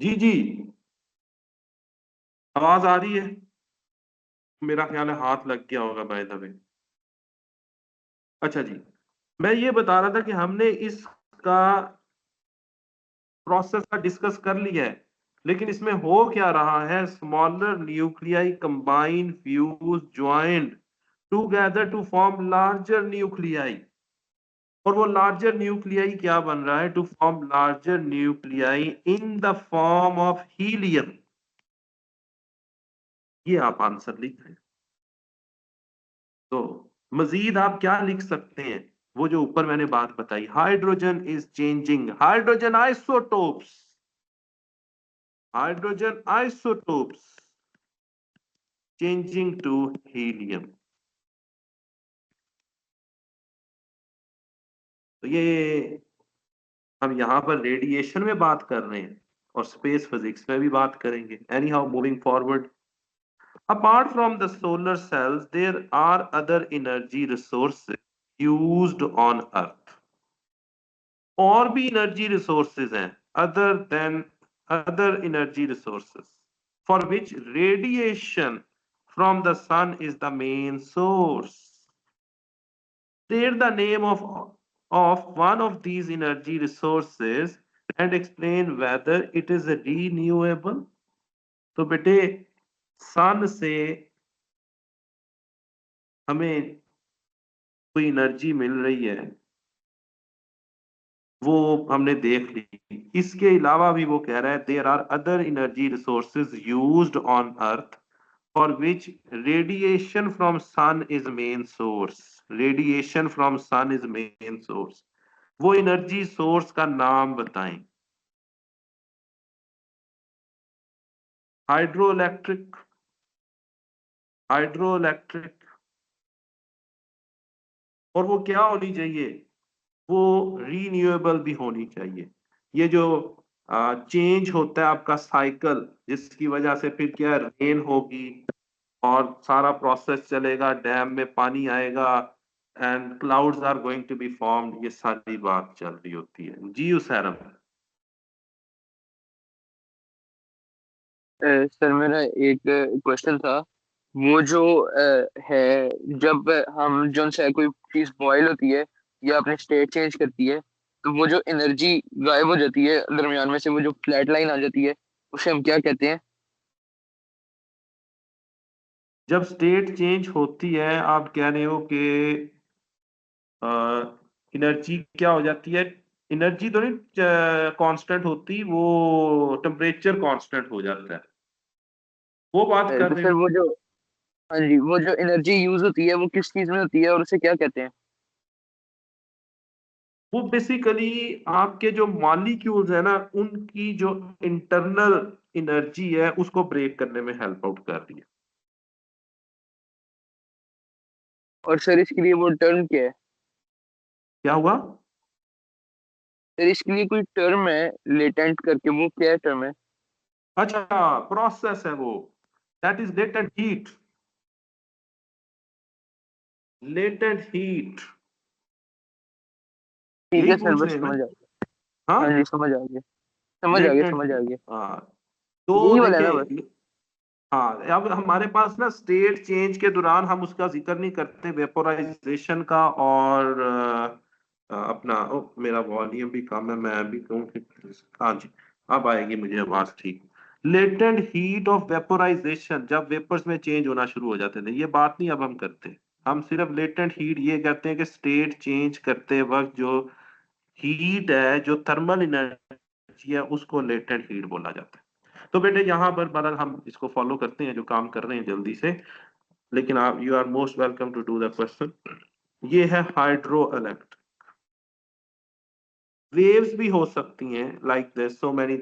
जी जी, आवाज आ रही है? मेरा ख्याल है हाथ लग गया होगा बाय द वे। अच्छा जी, मैं ये बता रहा था कि हमने इसका प्रोसेस का डिस्कस कर लिया है, लेकिन इसमें हो क्या रहा है? Smaller nuclei combine, fuse, joint together to form larger nuclei. और वो लार्जर न्यूक्लियाई क्या बन रहा है? To form larger nuclei in the form of helium. ये आप आंसर लिख रहे हैं। तो मजीद आप क्या लिख सकते हैं? वो जो ऊपर मैंने बात बताई, hydrogen is changing, hydrogen isotopes, hydrogen isotopes changing to helium. तो ये हम यहां पर रेडिएशन में बात कर रहे हैं और स्पेस फिजिक्स में भी बात करेंगे। Any how, moving forward, apart from the solar cells there are other energy resources used on earth। और भी एनर्जी रिसोर्सेज हैं other energy resources for which radiation from the sun is the main source। State the name of one of these energy resources and explain whether it is renewable। तो बेटे, सन से हमें कोई energy मिल रही है, वो हमने देख ली। इसके अलावा भी वो कह रहा है there are other energy resources used on earth for which radiation from sun is main source. Radiation from sun is main source. वो एनर्जी सोर्स का नाम बताएं। Hydro electric, hydro electric. और वो क्या होनी चाहिए? वो रीन्यूएबल भी होनी चाहिए। ये जो चेंज होता है आपका साइकिल, जिसकी वजह से फिर क्या रेन होगी, और सारा प्रोसेस चलेगा, डैम में पानी आएगा and clouds are going to be formed, ये सारी बात चल रही होती है। जी उसैरम। सर मेरा एक क्वेश्चन था। वो जो है, जब हम जो से कोई चीज बॉयल होती है या अपने स्टेट चेंज करती है, तो वो जो एनर्जी गायब हो जाती है दरमियान में से, वो जो फ्लैट लाइन आ जाती है, उसे हम क्या कहते हैं? जब स्टेट चेंज होती है, आप कह रहे हो कि एनर्जी क्या हो जाती है? एनर्जी तो नहीं कांस्टेंट होती, वो टेम्परेचर कांस्टेंट हो जाता है, वो बात कर तो रहे सर हो। वो जो, हाँ जी, वो जो एनर्जी यूज होती है वो किस चीज में होती है और उसे क्या कहते हैं? वो बेसिकली आपके जो मॉलिक्यूल्स है ना, उनकी जो इंटरनल एनर्जी है उसको ब्रेक करने में हेल्प आउट कर रही है। और सर इसके लिए वो टर्म क्या है? क्या हुआ? सर इसके लिए कोई टर्म है लेटेंट करके, वो क्या टर्म है? अच्छा, प्रोसेस है वो, that is latent heat. Latent heat, ठीक यही है सर, पूछ बस रहे हैं समझ ना? आ गया। हाँ, हाँ जी, समझ आ गया, समझ आ गया, लेटेंट समझ आ हीट, गया। हाँ। तो यही वाला है ना बस? देखिए, हाँ, अब हमारे पास ना स्टेट चेंज के दौरान हम उसका जिक्र नहीं करते, वेपोराइजेशन का, और अपना मेरा वॉल्यूम भी कम है, मैं भी कहूँ कि हाँ जी, अब आएगी मुझे आवाज ठीक। लेटेंट हीट ऑफ वेपोराइजेशन, जब वेपर्स में चेंज होना शुरू हो जाते थे, ये बात नहीं अब हम करते। हम सिर्फ लेटेंट हीट ये कहते हैं कि स्टेट चेंज करते वक्त जो हीट है, जो थर्मल एनर्जी है, उसको लेटेंट हीट बोला जाता है। तो बेटे यहाँ पर बहरहाल हम इसको फॉलो करते हैं जो काम कर रहे हैं जल्दी से, लेकिन आप you are most welcome to do the question. ये है हाइड्रो इलेक्ट्रिक। वेव्स भी हो सकती हैं, like this, so many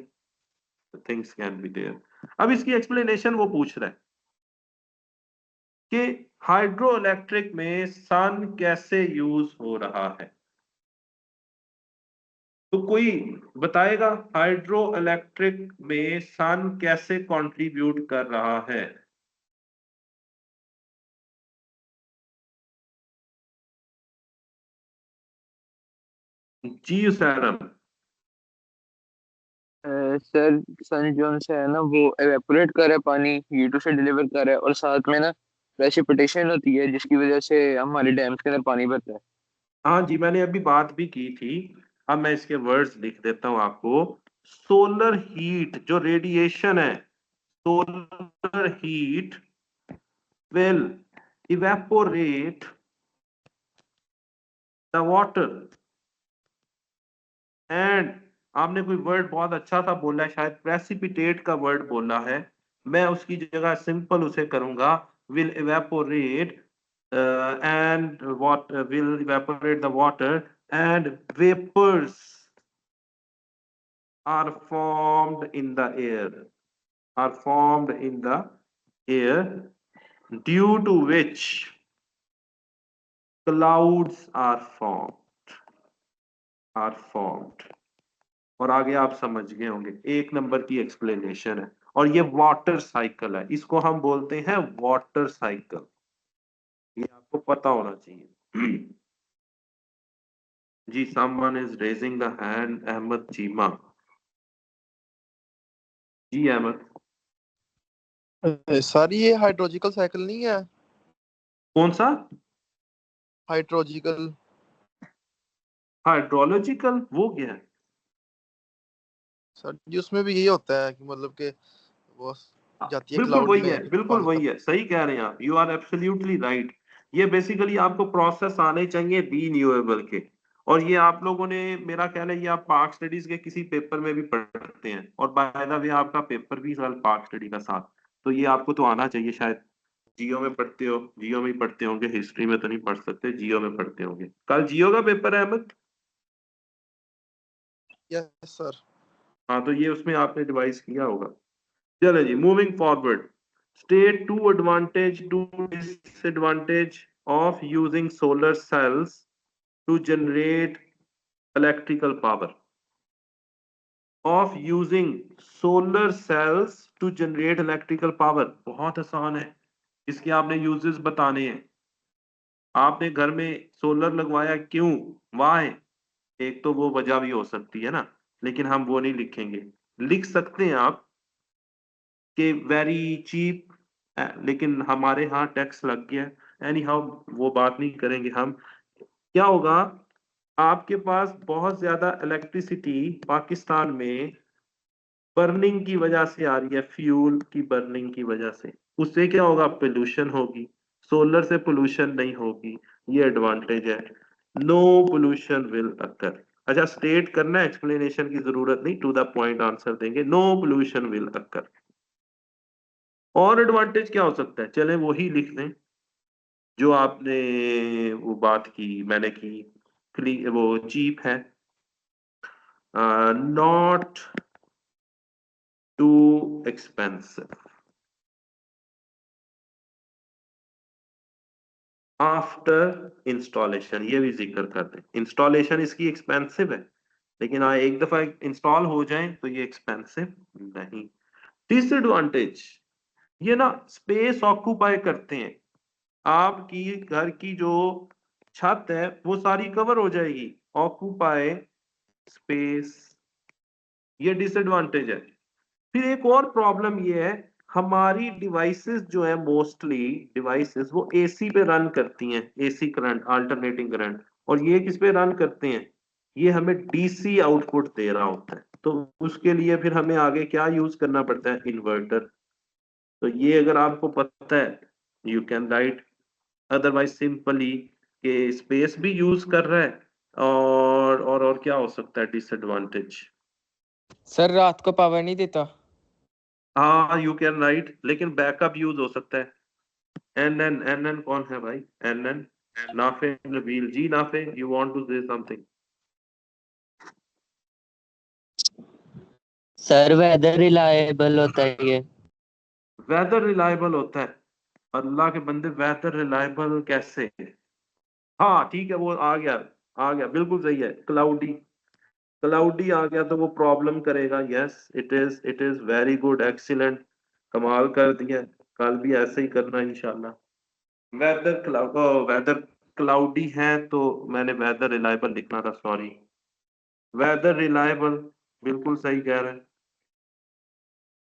things can be there. अब इसकी एक्सप्लेनेशन वो पूछ रहा है कि हाइड्रो इलेक्ट्रिक में सन कैसे यूज हो रहा है। तो कोई बताएगा हाइड्रो इलेक्ट्रिक में सन कैसे कंट्रीब्यूट कर रहा है? जी सैरम। सर सन जो से है ना, वो एवेपोरेट कर रहा है पानी, हीट उसे डिलीवर कर रहा है, और साथ में ना प्रेसिपिटेशन होती है जिसकी वजह से हमारे डैम्स के अंदर पानी भरता है। हाँ जी, मैंने अभी बात भी की थी। अब मैं इसके वर्ड्स लिख देता हूं आपको। सोलर हीट जो रेडिएशन है, solar heat will evaporate the water and, आपने कोई वर्ड बहुत अच्छा सा बोला है, शायद प्रेसिपिटेट का वर्ड बोला है, मैं उसकी जगह सिंपल उसे करूंगा, will evaporate and what will evaporate the water and vapors are formed in the air, are formed in the air, due to which clouds are formed। और आगे आप समझ गए होंगे, एक नंबर की एक्सप्लेनेशन है। और ये वाटर साइकिल है, इसको हम बोलते हैं वाटर साइकिल, ये आपको पता होना चाहिए। जी, someone is raising the hand, Ahmad Cheema. जी अहमद। सर ये हाइड्रोलॉजिकल साइकिल नहीं है? कौन सा? हाइड्रोलॉजिकल। हाइड्रोलॉजिकल, वो क्या है? सर जी उसमें भी यही होता है कि मतलब कि वो जाती है बिल्कुल क्लाउड वही में है, बिल्कुल पानी का। वही है, सही कह रहे हैं आप, यू आर एब्सोल्युटली राइट। ये बेसिकली आपको प्रोसेस आने चाहिए रीन्यूएबल के, और ये आप लोगों ने, मेरा ख्याल है ये आप पार्क स्टडीज के किसी पेपर में भी पढ़ते हैं, और बाय द वे आपका पेपर भी कल पार्क स्टडी का साथ, तो ये आपको तो आना चाहिए शायद। जियो में पढ़ते हो, जियो में ही पढ़ते होंगे, हिस्ट्री में तो नहीं पढ़ सकते, जियो में पढ़ते होंगे। कल जियो का पेपर है अहमद? Yes sir. हाँ, तो ये उसमें आपने डिवाइस किया होगा। चलो जी, moving forward. State two advantage two disadvantage of using solar cells to generate electrical power, of using solar cells to generate electrical power. बहुत आसान है इसके आपने यूजेस बताने हैं। आपने घर में सोलर लगवाया क्यों, वाई, एक तो वो वजह भी हो सकती है ना, लेकिन हम वो नहीं लिखेंगे। लिख सकते हैं आप कि वेरी चीप, लेकिन हमारे यहाँ टैक्स लग गया। एनी हाउ वो बात नहीं करेंगे हम। क्या होगा, आपके पास बहुत ज्यादा इलेक्ट्रिसिटी पाकिस्तान में बर्निंग की वजह से आ रही है, फ्यूल की बर्निंग की वजह से। उससे क्या होगा, पोल्यूशन होगी। सोलर से पोल्यूशन नहीं होगी, ये एडवांटेज है। No pollution will occur. अच्छा, स्टेट करना, एक्सप्लेनेशन की जरूरत नहीं, टू द पॉइंट आंसर देंगे, नो पोल्यूशन विल अकर। और एडवांटेज क्या हो सकता है, चले वही लिख दें जो आपने वो बात की, मैंने की। वो चीप है, not too expensive. After installation, ये भी जिक्र कर दें, इंस्टॉलेशन इसकी एक्सपेंसिव है, लेकिन हाँ एक दफा इंस्टॉल हो जाए तो ये एक्सपेंसिव नहीं। डिसएडवांटेज, ये ना स्पेस ऑक्यूपाई करते हैं। आपकी घर की जो छत है वो सारी कवर हो जाएगी, ऑक्यूपाई स्पेस, ये डिसएडवांटेज है। फिर एक और प्रॉब्लम ये है, हमारी डिवाइसेस जो है, मोस्टली डिवाइसेस वो एसी पे रन करती हैं, एसी करंट, अल्टरनेटिंग करंट। और ये किस पे रन करते हैं, ये हमें डीसी आउटपुट दे रहा होता है। तो उसके लिए फिर हमें आगे क्या यूज करना पड़ता है, इन्वर्टर। तो ये अगर आपको पता है, you can right. Otherwise simply के स्पेस भी यूज कर रहा है, और क्या हो सकता है डिसएडवांटेज। सर रात को पावर नहीं देता। हाँ यू कैन राइट, लेकिन बैकअप यूज हो सकता है। एन एन कौन है भाई, N Nafe Nabeel ji, Nafe you want to say something. Sir whether reliable होता है ये। वेदर रिलायबल होता है, अल्लाह के बंदे वेदर रिलायबल कैसे। हाँ ठीक है, वो आ गया, आ गया, बिल्कुल सही है। क्लाउडी, क्लाउडी आ गया तो वो प्रॉब्लम करेगा। Yes it is very good, excellent, कमाल कर दिया। कल भी ऐसे ही करना इंशाल्लाह। वेदर क्लाउडी है तो मैंने वेदर रिलायबल लिखना था, सॉरी। वेदर रिलायबल, बिल्कुल सही कह रहे हैं,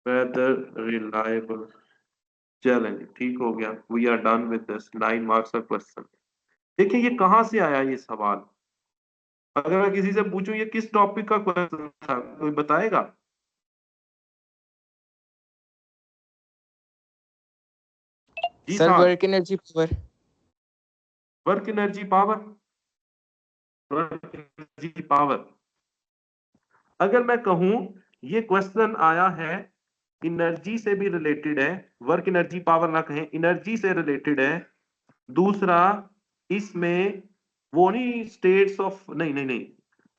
वेदर रिलायबल। चलेंगे, ठीक हो गया, we are done with this 9 marks का क्वेश्चन। देखिए ये कहाँ से आया ये सवाल, अगर मैं किसी से पूछूं ये किस टॉपिक का क्वेश्चन था, कोई बताएगा। जी सर साहब, work energy power. Work energy power, work energy power. अगर मैं कहूं ये क्वेश्चन आया है, एनर्जी से भी रिलेटेड है, वर्क एनर्जी पावर ना कहें, एनर्जी से रिलेटेड है। दूसरा, इसमें वो नहीं स्टेट्स ऑफ, नहीं नहीं नहीं,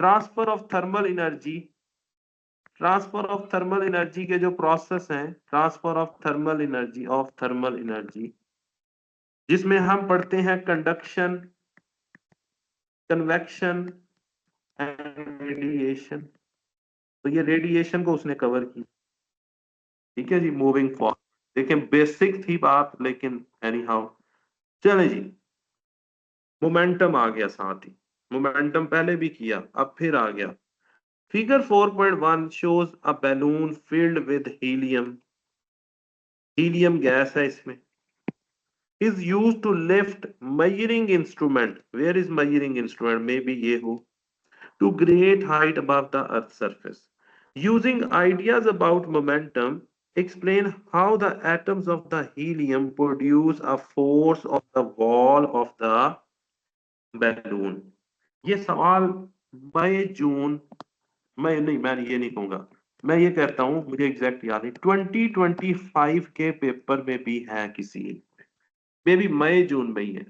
transfer of thermal energy, transfer of thermal energy के जो प्रोसेस हैं, transfer of thermal energy, of thermal energy, जिसमें हम पढ़ते हैं कंडक्शन, कन्वेक्शन एंड रेडिएशन। तो ये रेडिएशन को उसने कवर की। ठीक है जी, मूविंग फॉरवर्ड। देखिए बेसिक थी बात, लेकिन एनी हाउ। चले जी, मोमेंटम आ गया साथ ही, मोमेंटम पहले भी किया, अब फिर आ गया। Figure 4.1 shows a balloon filled with helium, helium gas है इसमें, is used to lift measuring instrument, where is measuring instrument, maybe ये हो, to great height above the earth surface. Using ideas about momentum, explain how the atoms of the helium produce a force of the wall of the balloon. ये सवाल मई जून, मैं नहीं, मैं ये नहीं कहूंगा, मैं ये कहता हूं, मुझे एग्जैक्ट याद है, 2025 के पेपर में भी है किसी, मे भी मई जून में ही है,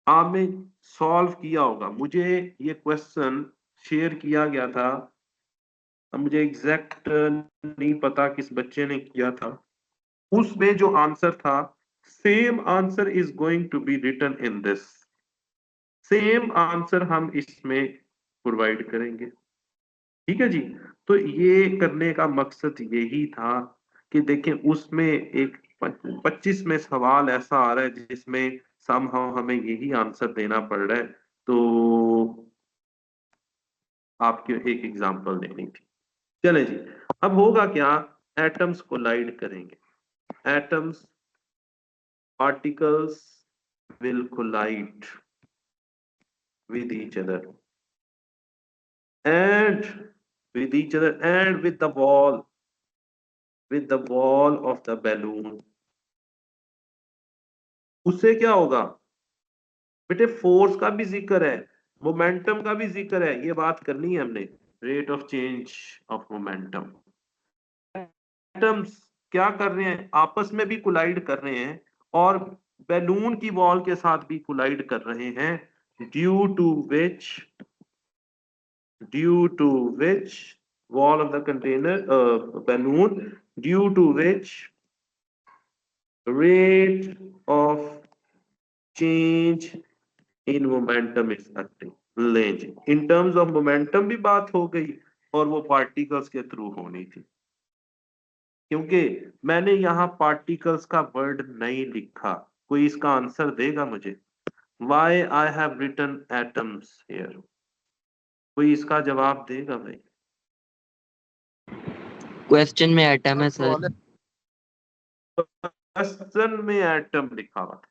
आपने सॉल्व किया होगा। मुझे ये क्वेश्चन शेयर किया गया था, अब मुझे एग्जैक्ट नहीं पता किस बच्चे ने किया था। उसमें जो आंसर था, same answer is going to be written in this, same answer हम इसमें प्रोवाइड करेंगे। ठीक है जी। तो ये करने का मकसद यही था कि देखें उसमें एक 25 में सवाल ऐसा आ रहा है जिसमें समहाउ हमें यही आंसर देना पड़ रहा है, तो आपके एक एग्जांपल देनी थी। चले जी, अब होगा क्या, एटम्स कोलाइड करेंगे, atoms particles will collide with each other and with each other and with the wall of the balloon। उससे क्या होगा बेटे, फोर्स का भी जिक्र है, मोमेंटम का भी जिक्र है, ये बात करनी है हमने, rate of change of momentum. Atoms क्या कर रहे हैं, आपस में भी कोलाइड कर रहे हैं और बैलून की वॉल के साथ भी कोलाइड कर रहे हैं, due to which wall of the container balloon, due to which rate of change in momentum is acting। ले जी, in terms of momentum भी बात हो गई और वो पार्टिकल्स के थ्रू होनी थी, क्योंकि मैंने यहाँ पार्टिकल्स का वर्ड नहीं लिखा। कोई इसका आंसर देगा मुझे, why I have written atoms here? कोई इसका जवाब देगा भाई? क्वेश्चन में एटम है सवाल सर। क्वेश्चन में एटम लिखा हुआ था,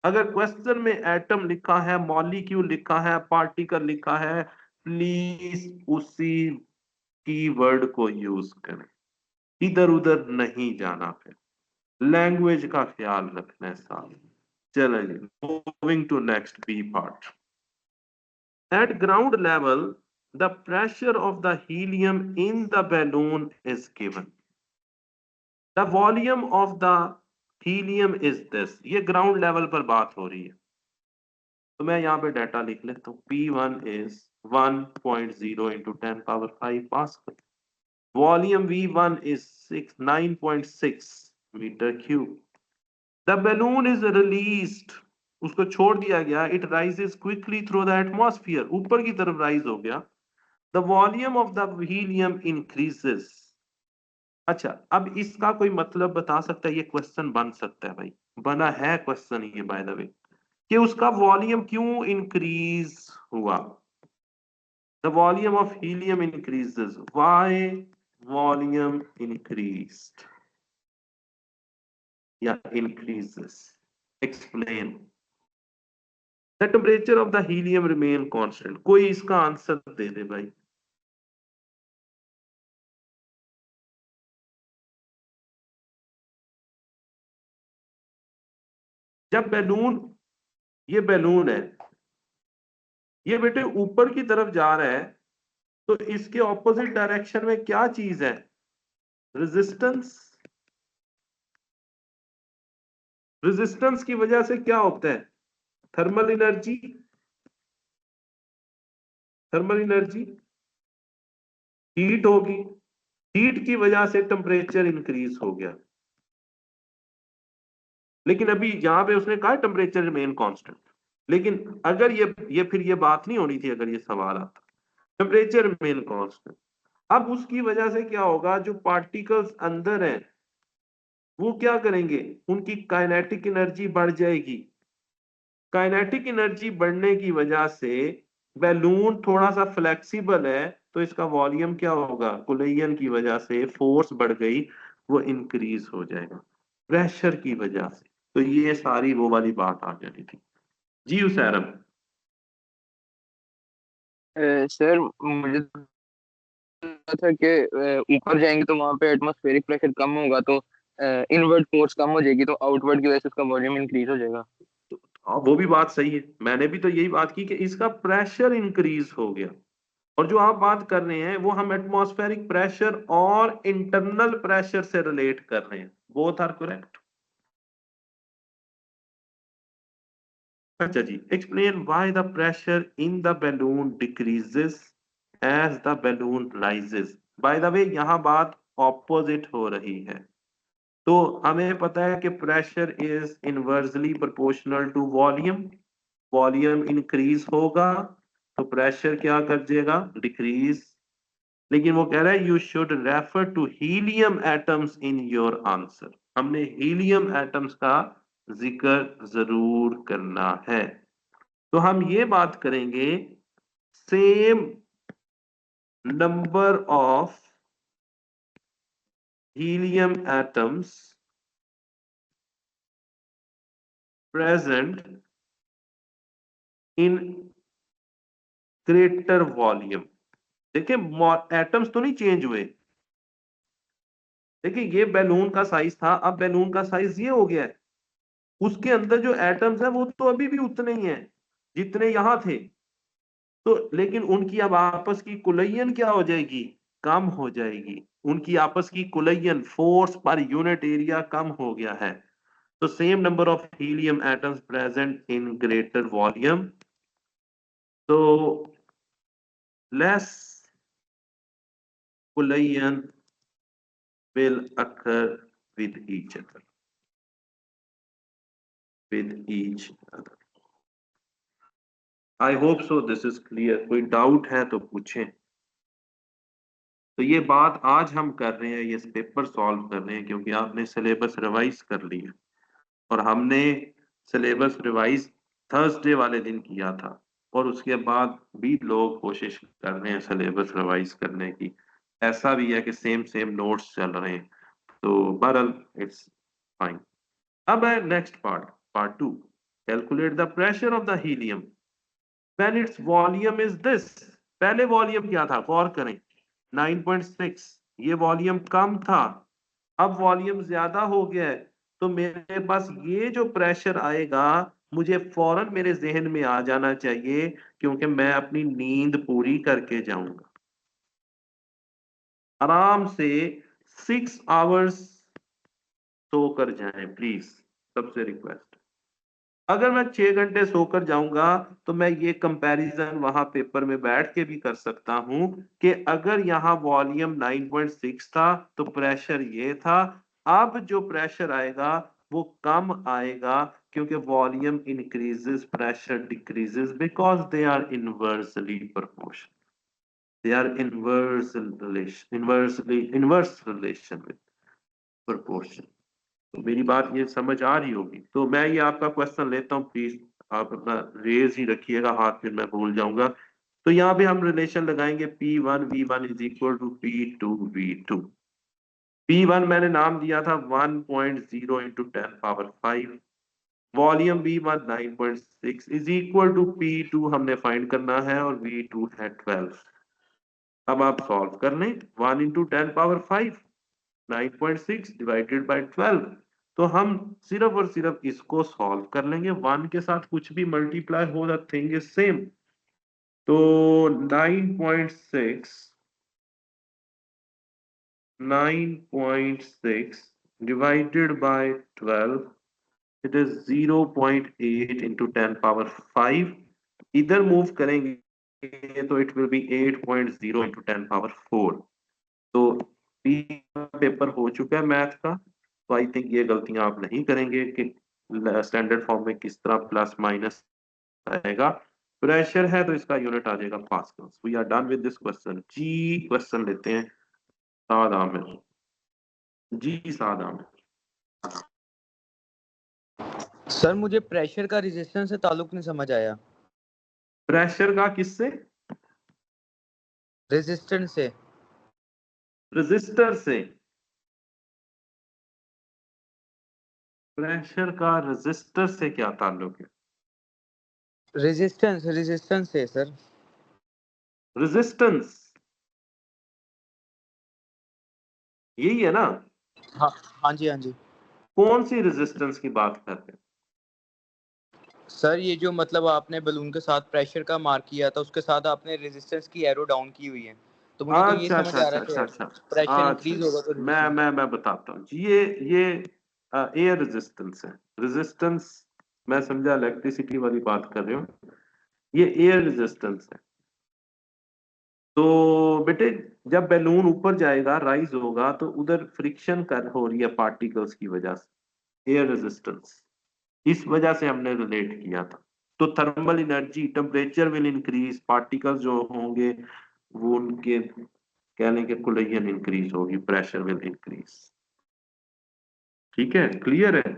अगर क्वेश्चन में एटम लिखा है, मॉलिक्यूल लिखा है, पार्टिकल लिखा है, प्लीज उसी कीवर्ड को यूज करें, इधर उधर नहीं जाना, फिर लैंग्वेज का ख्याल रखना है साथ। चलिए, moving to next B part. At ground level the pressure of the helium in the balloon is given, the volume of the helium is this. ये ग्राउंड लेवल पर बात हो रही है, तो मैं यहाँ पे डाटा लिख लेता हूँ। P1 is 1.0 into 10 power 5 pascal, volume V1 is 9.6 metre cube, the balloon is released, उसको छोड़ दिया गया, it rises quickly through the atmosphere, ऊपर की तरफ राइज हो गया, the volume of the helium increases. अच्छा, अब इसका कोई मतलब बता सकता है? ये क्वेश्चन बन सकता है भाई, बना है क्वेश्चन ये बाय द वे, कि उसका वॉल्यूम क्यों इंक्रीज हुआ, the volume of helium increases, why volume increased या increases, explain। the temperature of the helium remain constant। कोई इसका आंसर दे दे भाई। जब बैलून, ये बैलून है, ये बेटे ऊपर की तरफ जा रहा है, तो इसके ऑपोजिट डायरेक्शन में क्या चीज है, रेजिस्टेंस। रेजिस्टेंस की वजह से क्या होता है, thermal energy, thermal energy heat होगी, हीट की वजह से टेम्परेचर इंक्रीज हो गया। लेकिन अभी यहां पे उसने कहा टेम्परेचर रिमेन कांस्टेंट, लेकिन अगर ये फिर ये बात नहीं होनी थी अगर ये सवाल आता, टेम्परेचर रिमेन कांस्टेंट। अब उसकी वजह से क्या होगा, जो पार्टिकल्स अंदर हैं वो क्या करेंगे, उनकी काइनेटिक एनर्जी बढ़ जाएगी, काइनेटिक एनर्जी बढ़ने की वजह से बैलून थोड़ा सा फ्लेक्सिबल है, तो इसका वॉल्यूम क्या होगा, कोलिजन की वजह से फोर्स बढ़ गई, वो इंक्रीज हो जाएगा प्रेशर की वजह से। तो ये सारी वो वाली बात आ जानी थी जी। उसैरम सर मुझे लगा था कि ऊपर जाएंगे तो वहां पे एटमॉस्फेरिक प्रेशर कम होगा, तो इनवर्ड फोर्स कम हो जाएगी, तो आउटवर्ड की वजह से उसका वॉल्यूम इंक्रीज हो जाएगा। वो भी बात सही है, मैंने भी तो यही बात की कि इसका प्रेशर इंक्रीज हो गया, और जो आप बात कर रहे हैं वो हम एटमॉस्फेरिक प्रेशर और इंटरनल प्रेशर से रिलेट कर रहे हैं, बोथ आर करेक्ट। अच्छा जी, explain why the pressure in the balloon decreases as the balloon rises. By the way यहाँ बात ऑपोजिट हो रही है, तो हमें पता है कि pressure is inversely proportional to volume, volume increase होगा तो प्रेशर क्या कर जाएगा, डिक्रीज। लेकिन वो कह रहा है you should refer to helium atoms in your answer. हमने हीलियम एटम्स का जिक्र जरूर करना है। तो हम ये बात करेंगे same number of helium atoms present in greater volume। देखिए एटम्स तो नहीं चेंज हुए। देखिए ये बैलून का साइज था, अब बैलून का साइज ये हो गया है। उसके अंदर जो एटम्स है वो तो अभी भी उतने ही हैं जितने यहां थे। तो लेकिन उनकी अब आपस की कुलयन क्या हो जाएगी, कम हो जाएगी। उनकी आपस की कुलयन फोर्स पर यूनिट एरिया कम हो गया है। तो same number of helium atoms present in greater volume, तो less कुलयन will occur with each other, with each other। I hope so this is clear। कोई डाउट है तो पूछें। तो ये बात आज हम कर रहे हैं, ये पेपर सॉल्व कर रहे हैं क्योंकि आपने सिलेबस रिवाइज कर लिया और हमने सिलेबस रिवाइज थर्सडे वाले दिन किया था और उसके बाद भी लोग कोशिश कर रहे हैं सिलेबस रिवाइज करने की। ऐसा भी है कि सेम सेम नोट्स चल रहे हैं, तो बहरहाल इट्स फाइन। अब है next part, part 2। Calculate the pressure of the helium when its volume is this. पहले वॉल्यूम क्या था, गौर करें 9.6, ये वॉल्यूम कम था, अब वॉल्यूम ज्यादा हो गया है। तो मेरे पास ये जो प्रेशर आएगा मुझे फौरन मेरे जहन में आ जाना चाहिए क्योंकि मैं अपनी नींद पूरी करके जाऊंगा। आराम से 6 आवर्स सोकर जाएं प्लीज, सबसे रिक्वेस्ट। अगर मैं 6 घंटे सोकर जाऊंगा तो मैं ये कंपैरिजन वहां पेपर में बैठ के भी कर सकता हूं कि अगर यहाँ वॉल्यूम 9.6 था तो प्रेशर ये था, अब जो प्रेशर आएगा वो कम आएगा क्योंकि volume increases pressure decreases because they are inversely proportional, they are inverse relation with proportion. तो मेरी बात ये समझ आ रही होगी। तो मैं ये आपका क्वेश्चन लेता हूँ, प्लीज आप अपना रेज ही रखिएगा हाथ, फिर मैं भूल जाऊंगा। तो यहाँ पे हम रिलेशन लगाएंगे P1V1 is equal to P2V2। P1 मैंने नाम दिया था 1.0 इंटू 10⁵। वॉल्यूम V1 9.6 is equal to P2 हमने फाइंड करना है और V2 है 12। अब आप सॉल्व कर लें, 1 इंटू 10⁵ 9.6 डिवाइडेड बाय 12। तो हम सिर्फ और सिर्फ इसको सॉल्व कर लेंगे, 1 के साथ कुछ भी मल्टीप्लाई हो द थिंग इज सेम। तो 9.6 divided by 12 it is 0.8 into 10⁵। इधर मूव करेंगे तो इट विल बी 8.0 इंटू 10⁴। तो पेपर हो चुका है मैथ का, तो आई थिंक ये गलतियां आप नहीं करेंगे कि स्टैंडर्ड फॉर्म में किस तरह प्लस माइनस आएगा। प्रेशर है तो इसका यूनिट आ जाएगा pascals. We are done with this question. जी क्वेश्चन लेते हैं साद आमिर। जी साद आमिर। सर मुझे प्रेशर का रेजिस्टेंस से ताल्लुक नहीं समझ आया। प्रेशर का किससे, रेजिस्टेंस से, रेजिस्टर से। प्रेशर का रेजिस्टर से क्या ताल्लुक है, रेजिस्टेंस से सर। रेजिस्टेंस यही है ना। हाँ हाँ जी, हाँ जी कौन सी रेजिस्टेंस की बात कर रहे हैं सर। ये जो मतलब आपने बलून के साथ प्रेशर का मार्क किया था उसके साथ आपने रेजिस्टेंस की एरो डाउन की हुई है, तो मुझे तो ये अच्छा समझ अच्छा आ अच्छा रहा अच्छा है अच्छा कि प्रेशर अच्छा इंक्रीज होगा तो मैं बताता हूँ जी। ये एयर रेजिस्टेंस है। रेजिस्टेंस मैं समझा इलेक्ट्रिसिटी वाली बात कर रहे हो, ये एयर रेजिस्टेंस है। तो बेटे जब बैलून ऊपर जाएगा, राइज होगा, तो उधर फ्रिक्शन कर हो रही है पार्टिकल्स की वजह से, एयर रेजिस्टेंस। इस वजह से हमने रिलेट किया था। तो thermal energy, temperature will increase, particles जो होंगे वो उनके कहने के कुलयन इंक्रीज होगी, प्रेशर विल इंक्रीज। ठीक है, क्लियर है?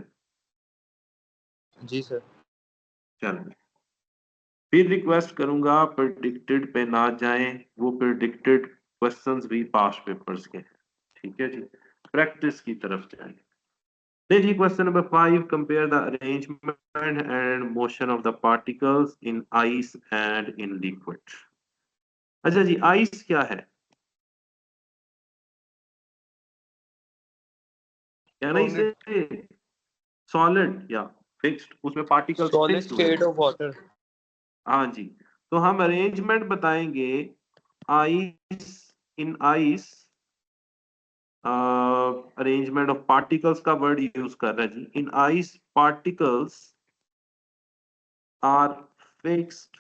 जी सर। चलो फिर रिक्वेस्ट करूंगा प्रेडिक्टेड पे ना जाएं, वो प्रेडिक्टेड क्वेश्चंस भी पास्ट पेपर्स के हैं, ठीक है जी, प्रैक्टिस की तरफ जाएं। देखिए question number 5, compare the arrangement and motion of the particles in ice and in liquid. अच्छा जी, आइस क्या है? क्या नहीं से सॉलिड या फिक्स्ड, उसमें पार्टिकल्स सॉलिड फिक्स्ड हुए। State of water. हाँ जी, तो हम अरेंजमेंट बताएंगे ice, in ice arrangement of particles का वर्ड यूज कर रहे हैं जी। In ice particles are fixed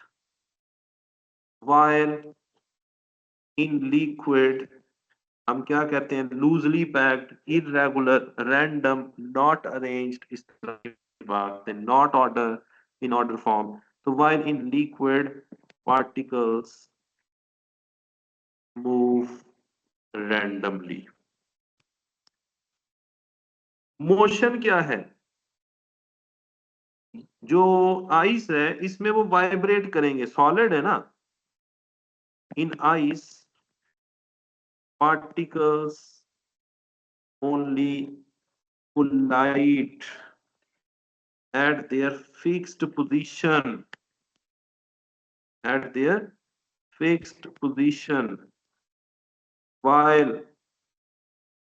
while in liquid हम क्या कहते हैं, loosely packed, irregular, random, not arranged, इस तरह की बात है, not order in order form. तो while in liquid particles move randomly। Motion क्या है? जो आइस है इसमें वो वाइब्रेट करेंगे, सॉलिड है ना। In ice particles only collide at their fixed position, at their fixed position, while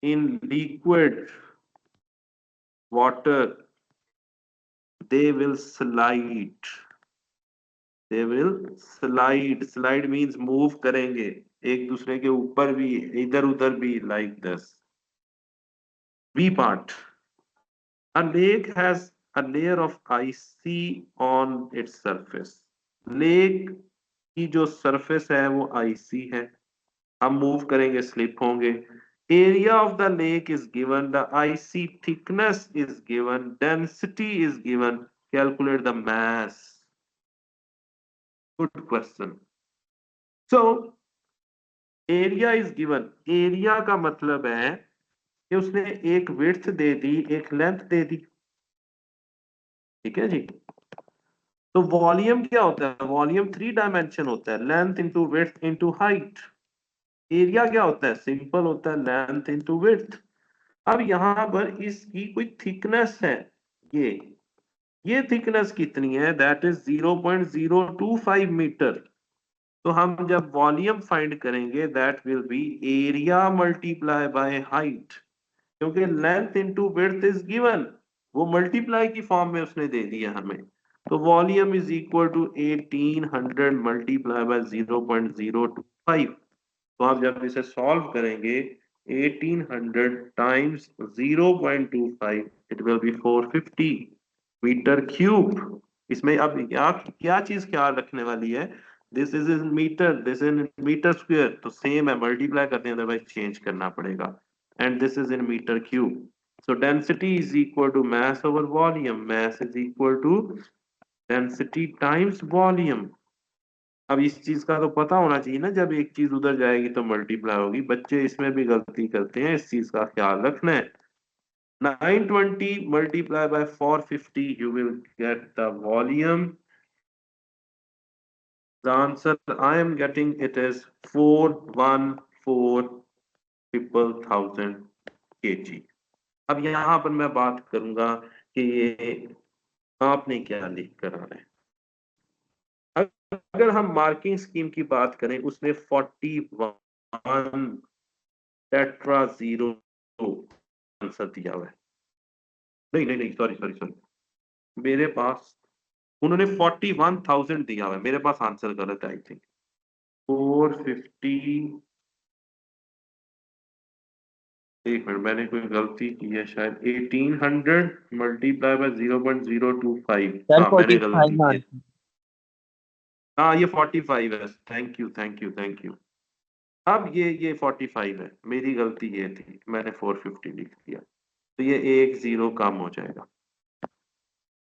in liquid water they will slide, they will slide means move करेंगे एक दूसरे के ऊपर भी, इधर उधर भी, like this। B part, a lake has a layer of ice on its surface। Lake की जो सरफेस है वो आईसी है, हम मूव करेंगे स्लिप होंगे। Area of the lake is given, the IC thickness is given, density is given, calculate the mass. Good question. So area is given, area का मतलब है कि उसने एक विड्थ दे दी, एक लेंथ दे दी, ठीक है जी। तो वॉल्यूम क्या होता है? वॉल्यूम 3 डायमेंशन होता है, length into width into height. Area क्या होता है? सिंपल होता है, लेंथ इंटू विड्थ। अब यहां पर इसकी कोई थिकनेस है, ये थिकनेस कितनी है? That is 0.025 metre. तो हम जब वॉल्यूम फाइंड करेंगे that will be area multiply by height, क्योंकि length into width is given, वो मल्टीप्लाई की फॉर्म में उसने दे दिया हमें। तो volume is equal to 1800 multiply by 0.025। तो आप जब इसे सॉल्व करेंगे 1800 times 0.25 it will be 450 metre cube. इसमें अब क्या चीज ख्याल रखने वाली है, this is in metre, this in metre square, तो सेम है, मल्टीप्लाई करते हैं अदरवाइज चेंज करना पड़ेगा। And this is in metre cube. So density is equal to mass over volume, mass is equal to density times volume. अब इस चीज का तो पता होना चाहिए ना, जब एक चीज उधर जाएगी तो मल्टीप्लाई होगी। बच्चे इसमें भी गलती करते हैं, इस चीज का ख्याल रखना है। 920 multiply by 450, you will get the volume. The answer I am getting it is 414,000 kg। अब यहाँ पर मैं बात करूंगा कि ये आपने क्या लिख कर आना है। अगर हम मार्किंग स्कीम की बात करें, उसने 41 टेट्रा जीरो आंसर दिया हुआ है। नहीं सॉरी, मेरे पास उन्होंने 41,000 दिया हुआ है, मेरे पास आंसर गलत है आई थिंक। 450, एक मिनट, मैंने कोई गलती की है शायद। 1800 मल्टीप्लाई बाय 0.025। सर हाँ मैंने गलती 45 की है। हाँ ये 45 है, थैंक यू। अब ये 45 है, मेरी गलती ये थी, मैंने 450 लिख दिया, तो ये एक जीरो कम हो जाएगा।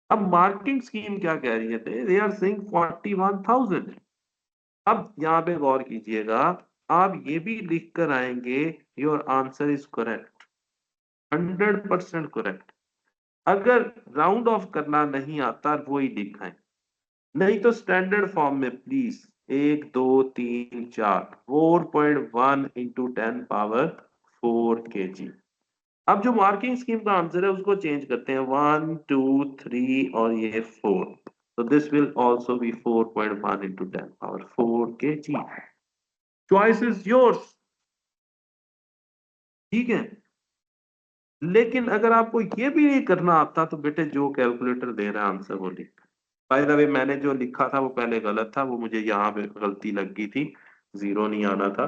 अब मार्किंग स्कीम क्या कह रही है? They are saying 41,000। अब यहाँ पे गौर कीजिएगा, आप ये भी लिख कर आएंगे your answer is correct. 100% correct. अगर राउंड ऑफ करना नहीं आता वही लिखाएं, नहीं तो स्टैंडर्ड फॉर्म में प्लीज 1 2 3 4 4.1 इंटू 10 पावर 4 kg। अब जो मार्किंग स्कीम का आंसर है उसको चेंज करते हैं, 1 2 3 और ये 4, तो this will also be 4.1 into 10 power 4 kg। Choice is yours, ठीक है। लेकिन अगर आपको ये भी नहीं करना आता तो बेटे जो कैलकुलेटर दे रहा है आंसर वो लिख। बाय द वे मैंने जो लिखा था वो पहले गलत था, वो मुझे यहाँ पे गलती लग गई थी, 0 नहीं आना था,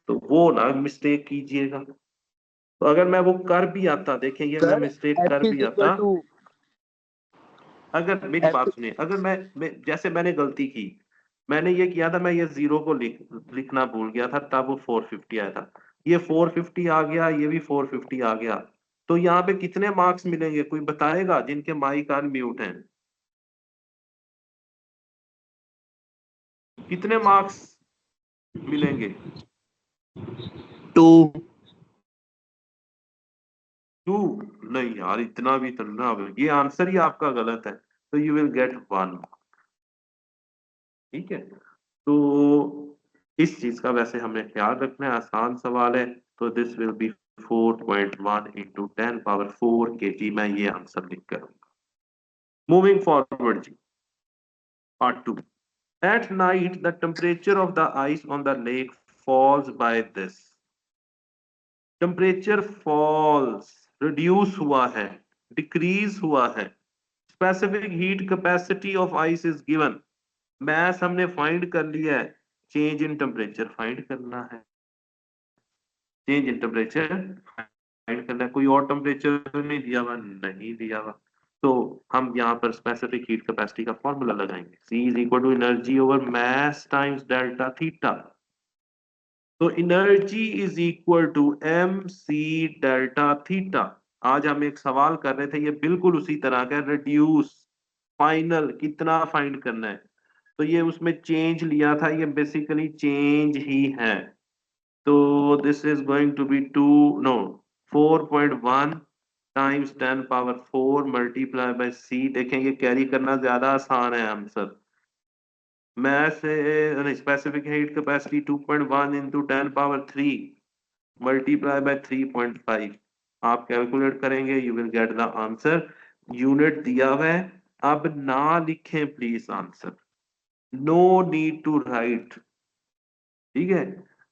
तो वो ना मिस्टेक कीजिएगा। तो अगर मैं वो कर भी आता, देखिए ये मैं मिस्टेक कर F भी is आता, equal to अगर मेरी F बात सुनिए, अगर मैं जैसे मैंने गलती की, मैंने ये किया था, मैं ये 0 को लिखना भूल गया था, तब वो 450 आया था, ये 450 आ गया, ये भी 450 आ गया, तो यहाँ पे कितने मार्क्स मिलेंगे कोई बताएगा जिनके माइक अनम्यूट हैं? कितने मार्क्स मिलेंगे? 2 टू? नहीं यार, इतना भी तो ना, ये आंसर ही आपका गलत है, तो यू विल गेट 1, ठीक है। तो इस चीज का वैसे हमें ख्याल रखना है, आसान सवाल है, तो this will be 4.1 into 10 power 4 kg, मैं ये आंसर लिख करूंगा। मूविंग फॉरवर्ड जी, part 2। At night the temperature of the ice on the lake falls by this. Temperature falls, reduce हुआ है, डिक्रीज हुआ है, specific heat capacity of ice is given, mass हमने फाइंड कर लिया है, चेंज इन टेम्परेचर फाइंड करना है, चेंज इन टेम्परेचर फाइंड करना है। कोई और टेम्परेचर नहीं दिया हुआ, नहीं दिया हुआ, तो हम यहाँ पर स्पेसिफिक हीट कैपेसिटी का फॉर्मूला लगाएंगे, C is equal to energy over mass times delta theta. तो energy is equal to MC delta theta. आज हम एक सवाल कर रहे थे, ये बिल्कुल उसी तरह का, रिड्यूस, फाइनल कितना फाइंड करना है, तो ये उसमें चेंज लिया था, ये बेसिकली चेंज ही है, तो this is going to be 2 no 4.1 times 10 power 4 multiply by C। देखें ये कैरी करना ज्यादा आसान है आंसर, मैथ से specific heat capacity 2.1 into 10 power 3 multiply by 3.5, आप कैलकुलेट करेंगे, you will get the answer. Unit दिया हुआ है, अब ना लिखें please answer, no need to write, ठीक है।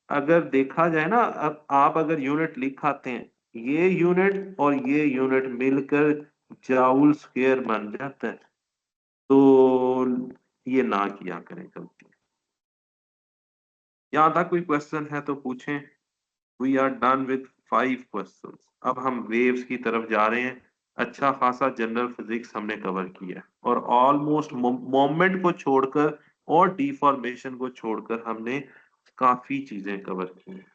अगर देखा जाए ना, अब आप अगर यूनिट लिख आते हैं, ये यूनिट और ये यूनिट मिलकर जाउल स्क्वायर बन जाता है, तो ये ना किया करें गलती। यहाँ तक कोई क्वेश्चन है तो पूछें। We are done with 5 questions, अब हम वेव्स की तरफ जा रहे हैं। अच्छा खासा जनरल फिजिक्स हमने कवर किया है, और ऑलमोस्ट मोमेंट को छोड़कर और डिफॉर्मेशन को छोड़कर हमने काफी चीजें कवर की हैं।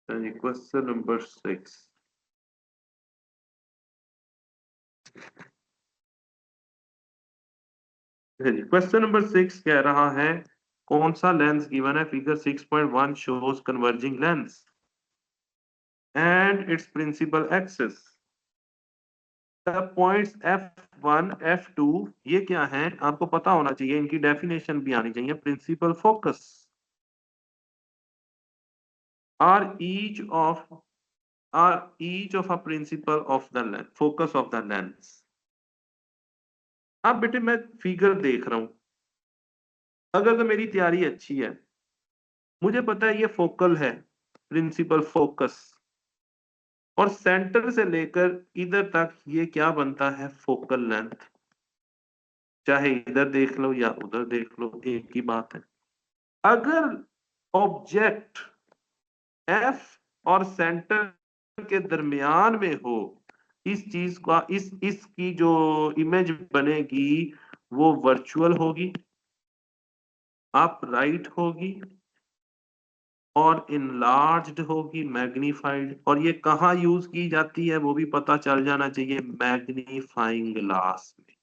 क्वेश्चन नंबर 6, क्वेश्चन नंबर 6 कह रहा है, कौन सा लेंस गिवन है, figure 6.1 shows converging lens and its principal axis. The points F1 F2 ये क्या है आपको पता होना चाहिए, इनकी डेफिनेशन भी आनी चाहिए। Principal focus are each of a principal of the lens, focus of the lens. अब बेटे मैं फिगर देख रहा हूं, अगर तो मेरी तैयारी अच्छी है, मुझे पता है ये फोकल है, प्रिंसिपल फोकस, और सेंटर से लेकर इधर तक ये क्या बनता है, फोकल लेंथ। चाहे इधर देख लो या उधर देख लो, एक ही बात है। अगर ऑब्जेक्ट F और सेंटर के दरमियान में हो, इस चीज का इसकी जो इमेज बनेगी वो वर्चुअल होगी, अपराइट होगी, और इनलार्ज्ड होगी, मैग्नीफाइड। और ये कहाँ यूज की जाती है वो भी पता चल जाना चाहिए, मैग्नीफाइंग ग्लास में।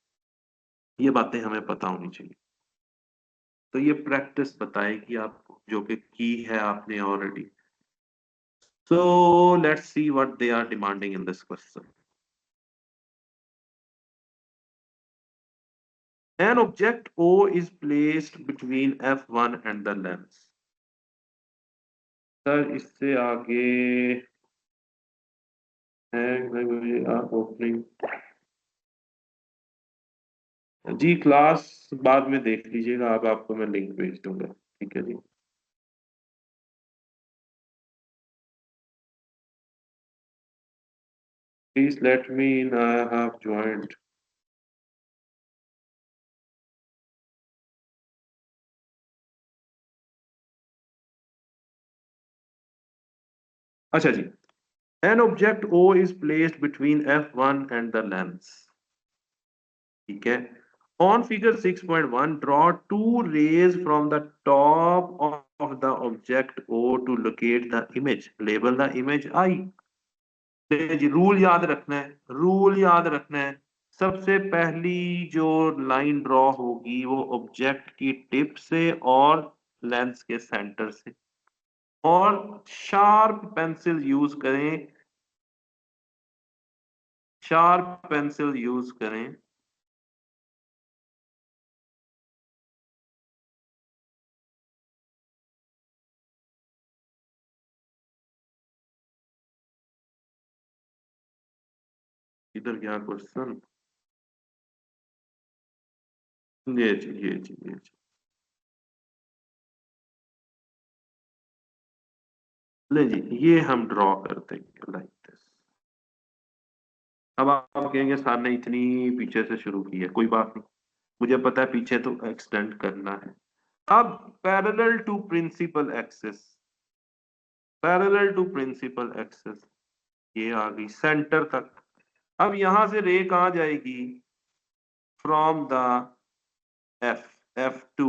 ये बातें हमें पता होनी चाहिए। तो ये प्रैक्टिस बताएगी आपको, जो कि की है आपने already. So let's see what they are demanding in this question. An object O is placed between F1 and the lens. Sir इससे आगे ओपनिंग जी, क्लास बाद में देख लीजिएगा, अब आपको मैं लिंक भेज दूंगा. ठीक है जी. Please let me in. I have joined. अच्छा जी. An object O is placed between F1 and the lens. ठीक है. On figure 6.1, draw two rays from the top of the object O to locate the image. Label the image I. जी, rule याद रखना है, rule याद रखना है. सबसे पहली जो लाइन ड्रॉ होगी वो ऑब्जेक्ट की टिप से और लेंस के सेंटर से, और शार्प पेंसिल यूज करें, शार्प पेंसिल यूज करें. इधर क्या क्वेश्चन, ये जी, ये जी, ये जी. ले जी, ये हम ड्रॉ कर देंगे लाइक दिस. अब आप कहेंगे सर ने इतनी पीछे से शुरू की है, कोई बात नहीं, मुझे पता है पीछे तो एक्सटेंड करना है. अब parallel to principal axis, parallel to principal axis, ये आ गई सेंटर तक. अब यहां से रे कहां जाएगी, फ्रॉम द F2,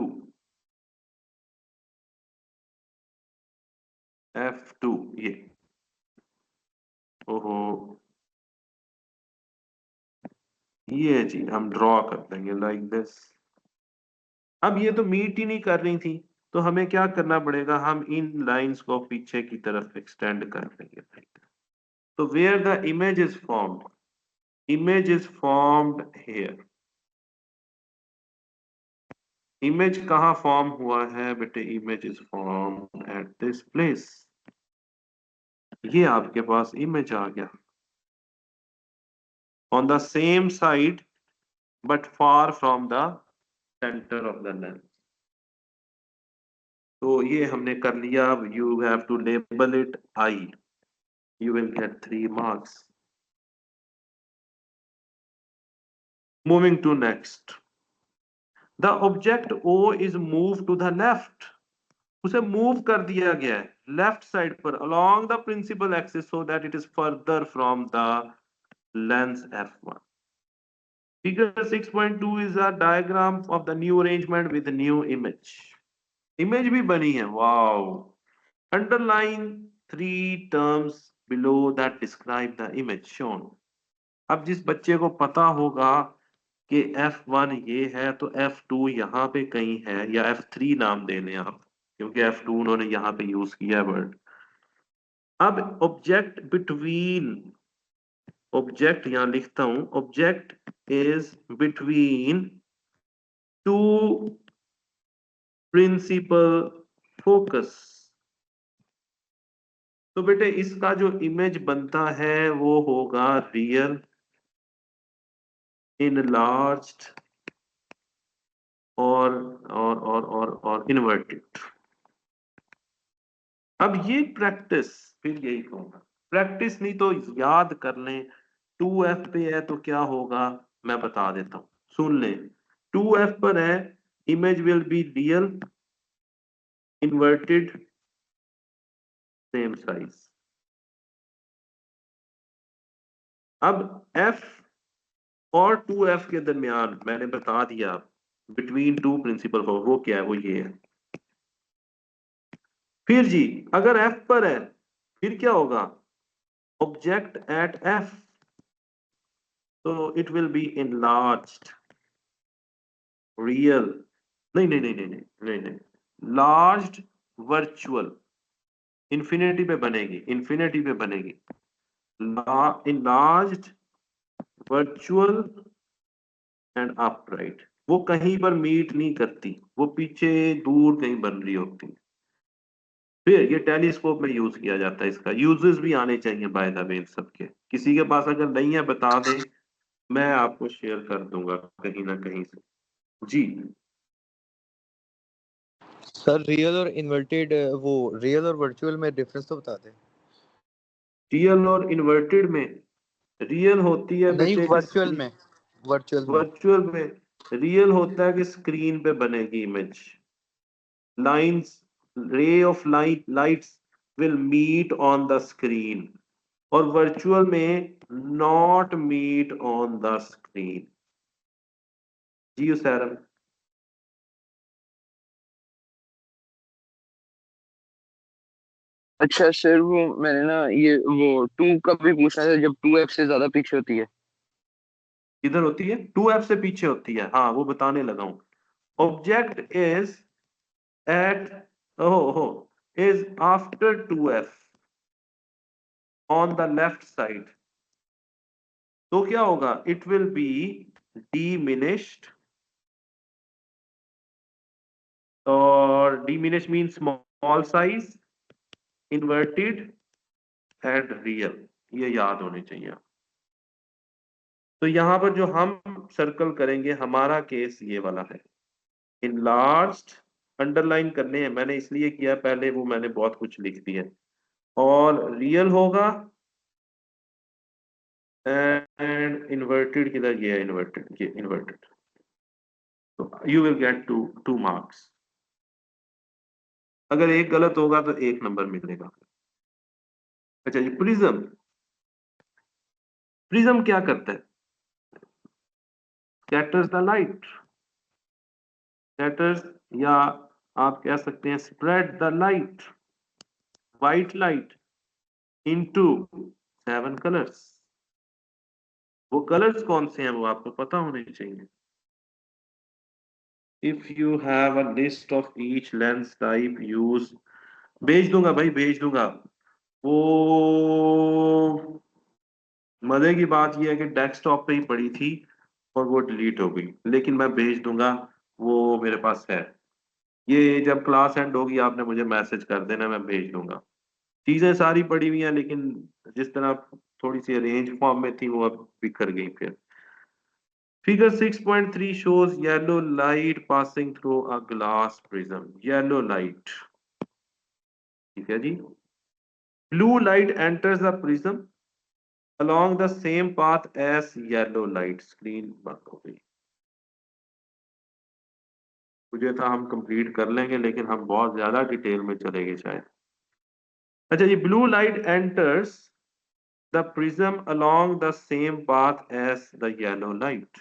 F2, ये, ओहो, ये जी हम ड्रॉ कर देंगे लाइक दिस. अब ये तो मीट ही नहीं कर रही थी, तो हमें क्या करना पड़ेगा, हम इन लाइंस को पीछे की तरफ एक्सटेंड कर देंगे. तो where the image is formed, image is formed here. Image कहाँ फॉर्म हुआ है बेटे, image is formed at this place. ये आपके पास इमेज आ गया on the same side but far from the centre of the lens. तो ये हमने कर लिया. You have to label it I. You will get 3 marks. Moving to next. The object O is moved to the left. उसे move कर दिया गया है लेफ्ट साइड पर along the principal axis so that it is further from the lens F1. Figure 6.2 is a diagram of the new arrangement with the new image. Image भी बनी है, wow. Underline 3 terms below that describe the image shown. अब जिस बच्चे को पता होगा कि F1 ये है तो F2 यहाँ पे कहीं है, या F3 नाम दे लें आप, क्योंकि F2 उन्होंने यहाँ पे यूज किया है वर्ड. अब ऑब्जेक्ट बिटवीन, ऑब्जेक्ट यहां लिखता हूं, object is between two principal focus. तो बेटे इसका जो इमेज बनता है वो होगा रियल, इनलार्ज्ड और इन्वर्टेड. अब ये प्रैक्टिस, फिर यही कहूंगा, प्रैक्टिस नहीं तो याद कर लें. 2F पे है तो क्या होगा मैं बता देता हूं, सुन लें. 2F पर है, image will be real, inverted, same size. अब F और 2F के दरमियान मैंने बता दिया बिटवीन टू प्रिंसिपल, वो क्या है, वो ये है. फिर जी अगर F पर है फिर क्या होगा, object at F, so it will be enlarged, real, नहीं नहीं नहीं नहीं नहीं नहीं नहीं, लार्ज वर्चुअल इन्फिनिटी पे बनेगी, इन्फिनिटी पे बनेगी, enlarged virtual and upright। वो कहीं पर मीट नहीं करती, वो पीछे दूर कहीं बन रही होती है। फिर ये टेलीस्कोप में यूज किया जाता है, इसका यूजेस भी आने चाहिए बाय द वे इन सबके। किसी के पास अगर नहीं है बता दे, मैं आपको शेयर कर दूंगा कहीं ना कहीं से। जी सर रियल और इन्वर्टेड, वो रियल और वर्चुअल में डिफरेंस तो बता दें। रियल और इन्वर्टेड में, रियल होती है नहीं, बेटे वर्चुअल में, वर्चुअल में। वर्चुअल में रियल होता है कि स्क्रीन पे बनेगी image, lines, ray of lights will meet on the screen, और virtual में not meet on the screen। जी सैरम। अच्छा सर, वो मैंने ना ये वो 2 का भी पूछना था, जब 2f से ज्यादा पीछे होती है। इधर होती है 2f से पीछे होती है, हाँ वो बताने लगा हूं। ऑब्जेक्ट इज एट ओहो is after 2f on the left side, तो क्या होगा, इट विल बी diminished, और diminish means small size, inverted and real, ये याद होने चाहिए। तो यहां पर जो हम सर्कल करेंगे, हमारा केस ये वाला है, enlarged, अंडरलाइन करने हैं मैंने इसलिए किया, पहले वो मैंने बहुत कुछ लिख दिया, और रियल होगा, एंड इन्वर्टेड किधर, ये इन्वर्टेड, ये इन्वर्टेड, तो यू विल गेट 2 मार्क्स। अगर एक गलत होगा तो 1 नंबर मिलेगा। अच्छा जी, प्रिज्म, प्रिज्म क्या करता है, scatters the light, scatters, या आप कह सकते हैं spread the light, white light into 7 colors। वो कलर्स कौन से हैं वो आपको पता होने चाहिए। If you have a list of each lens type use, भेज दूंगा भाई, भेज दूंगा। वो मजे की बात यह है कि डेस्कटॉप पे ही पड़ी थी और वो डिलीट हो गई, लेकिन मैं भेज दूंगा, वो मेरे पास है। ये जब क्लास एंड होगी आपने मुझे मैसेज कर देना, मैं भेज दूंगा। चीजें सारी पड़ी हुई हैं, लेकिन जिस तरह थोड़ी सी अरेंज फॉर्म में थी वो अब बिखर गई। फिर figure 6.3 shows yellow light passing through a glass prism, yellow light, ठीक है जी। blue light enters the prism along the same path as yellow light। Screen बंद हो गई, मुझे था हम कंप्लीट कर लेंगे, लेकिन हम बहुत ज्यादा डिटेल में चले गए शायद। अच्छा जी, blue light enters the prism along the same path as the yellow light।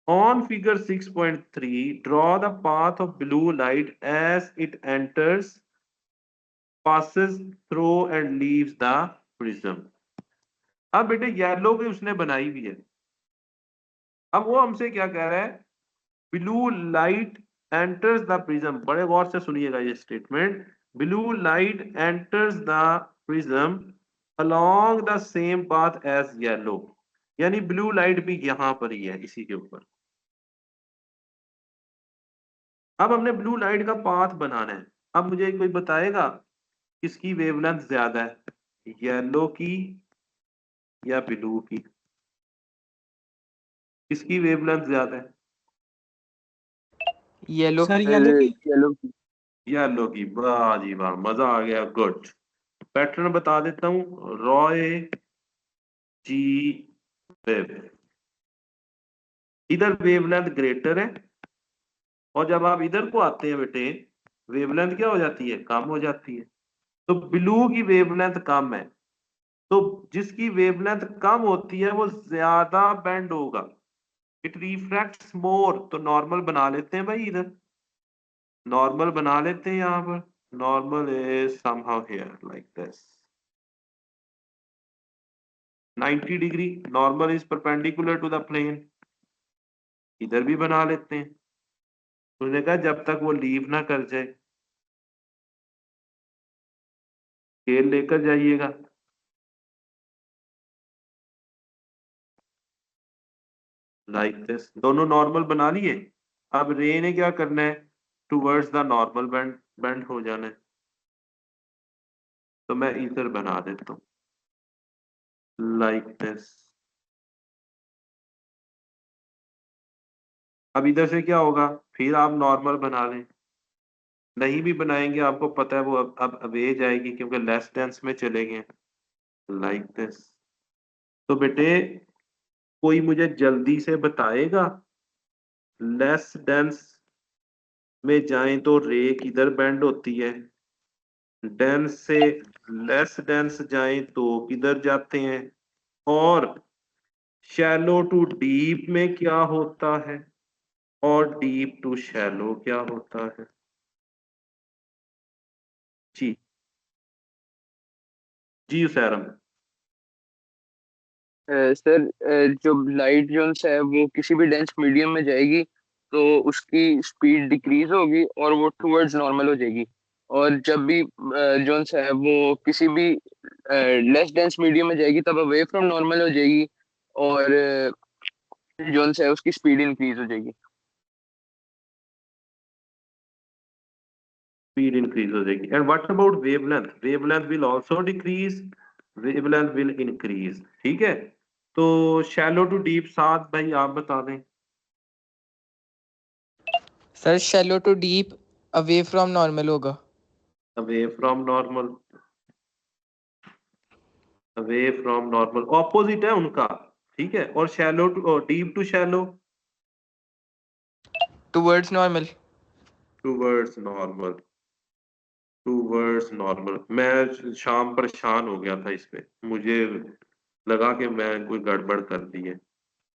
On figure 6.3, draw the path of blue light as it enters, passes through and leaves the prism। अब बेटे yellow भी उसने बनाई हुई है, अब वो हमसे क्या कह रहा है, blue light enters the prism. बड़े गौर से सुनिएगा ये statement, blue light enters the prism along the same path as yellow, यानी ब्लू लाइट भी यहां पर ही है, इसी के ऊपर। अब हमने ब्लू लाइट का पाथ बनाना है। अब मुझे कोई बताएगा किसकी वेवलेंथ ज्यादा है, येलो की या ब्लू की, किसकी वेवलेंथ ज्यादा है, येलो। सर सर येलो की। येलो। येलो की। वाह जी वाह, मजा आ गया, गुड। पैटर्न बता देता हूं, रॉय जी वेव, इधर वेवलेंथ ग्रेटर है, और जब आप इधर को आते हैं बेटे, वेवलेंथ क्या हो जाती है, कम हो जाती है। तो ब्लू की वेवलेंथ कम है, तो जिसकी वेवलेंथ कम होती है वो ज्यादा बेंड होगा, इट रिफ्रैक्ट्स मोर। तो नॉर्मल बना लेते हैं भाई, इधर नॉर्मल बना लेते हैं, यहाँ पर normal is somehow here like this, 90 degree. Normal is perpendicular to the plane, इधर भी बना लेते हैं। उसने कहा जब तक वो लीव ना कर जाए स्केल लेकर जाइएगा। लाइक दिस, दोनों नॉर्मल बना लिए। अब रे ने क्या करना है, towards the normal bend bend हो जाना है। तो मैं इधर बना देता हूँ लाइक दिस। अब इधर से क्या होगा, फिर आप नॉर्मल बना लें, नहीं भी बनाएंगे आपको पता है वो अब अवे जाएगी क्योंकि लेस डेंस में चले गए लाइक दिस। तो बेटे कोई मुझे जल्दी से बताएगा लेस डेंस में जाएं तो रे किधर बेंड होती है, डेंस से लेस डेंस जाएं तो किधर जाते हैं, और शैलो टू डीप में क्या होता है, और डीप टू शैलो क्या होता है। जी जी सैरम। सर जो लाइट जोन्स है वो किसी भी डेंस मीडियम में जाएगी तो उसकी स्पीड डिक्रीज होगी और वो टुवर्ड्स नॉर्मल हो जाएगी। और जब भी जोन्स है वो किसी भी लेस डेंस मीडियम में जाएगी तब अवे फ्रॉम नॉर्मल हो जाएगी और जोन्स है उसकी स्पीड इंक्रीज हो जाएगी। स्पीड इंक्रीज हो जाएगी। And what about wavelength, wavelength will also decrease, wavelength will increase. ठीक है, तो शैलो टू डीप साथ भाई आप बता दें। Sir shallow to deep away from normal होगा। Away from normal, away from normal opposite है उनका। ठीक है, और shallow to deep to shallow towards normal. Towards normal, towards normal. मैं शाम परेशान हो गया था इस पे, मुझे लगा कि मैं कोई गड़बड़ कर दी है।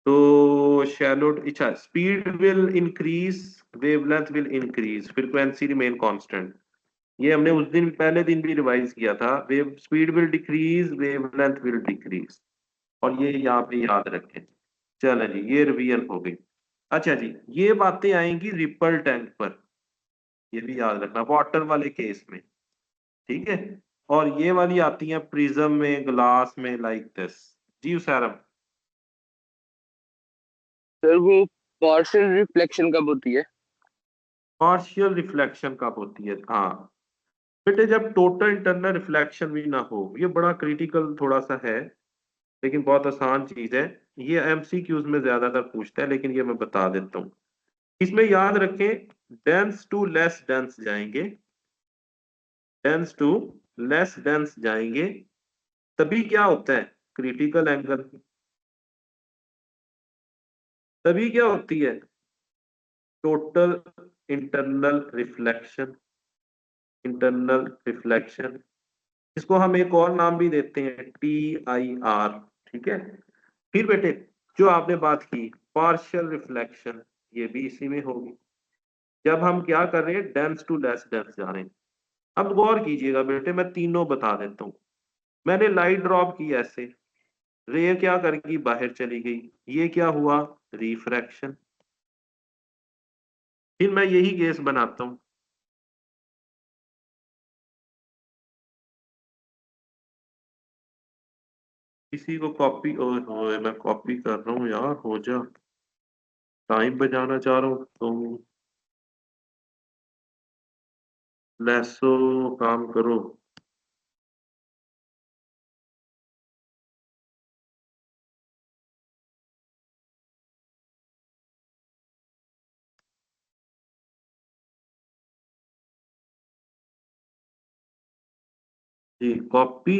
तो शैलो, अच्छा, speed will increase, wavelength will increase, frequency remain constant. ये हमने उस दिन पहले दिन भी रिवाइज किया था। Wave speed will decrease, wavelength will decrease, और ये यहाँ पे याद रखें। चलें जी, ये रिवीजन हो गई। अच्छा जी, ये बातें आएंगी रिपल टैंक पर, ये भी याद रखना वाटर वाले केस में। ठीक है, और ये वाली आती है प्रिज्म में, ग्लास में, लाइक दिस। जी उसैरम। सर वो पार्शियल रिफ्लेक्शन कब होती है? पार्शियल रिफ्लेक्शन कब होती है, हाँ बेटे जब टोटल इंटरनल रिफ्लेक्शन भी ना हो। ये बड़ा क्रिटिकल थोड़ा सा है, लेकिन बहुत आसान चीज है। ये एमसीक्यूज में ज्यादातर पूछता है, लेकिन ये मैं बता देता हूँ। इसमें याद रखें डेंस टू लेस डेंस जाएंगे, डेंस टू लेस डेंस जाएंगे, तभी क्या होता है क्रिटिकल एंगल, तभी क्या होती है total internal reflection, internal reflection. इसको हम एक और नाम भी देते हैं TIR। ठीक है, फिर बेटे जो आपने बात की पार्शियल रिफ्लेक्शन, ये भी इसी में होगी जब हम क्या कर रहे हैं डेंस टू लेस डेंस जा रहे हैं। अब गौर कीजिएगा बेटे, मैं तीनों बता देता हूँ। मैंने लाइट ड्रॉप की ऐसे, रे क्या करेगी बाहर चली गई, ये क्या हुआ रिफ्रैक्शन। फिर मैं यही केस बनाता हूँ, किसी को कॉपी, ओए मैं कॉपी कर रहा हूँ यार, हो जा, टाइम बचाना चाह रहा हूँ तो लेसो काम करो। जी कॉपी।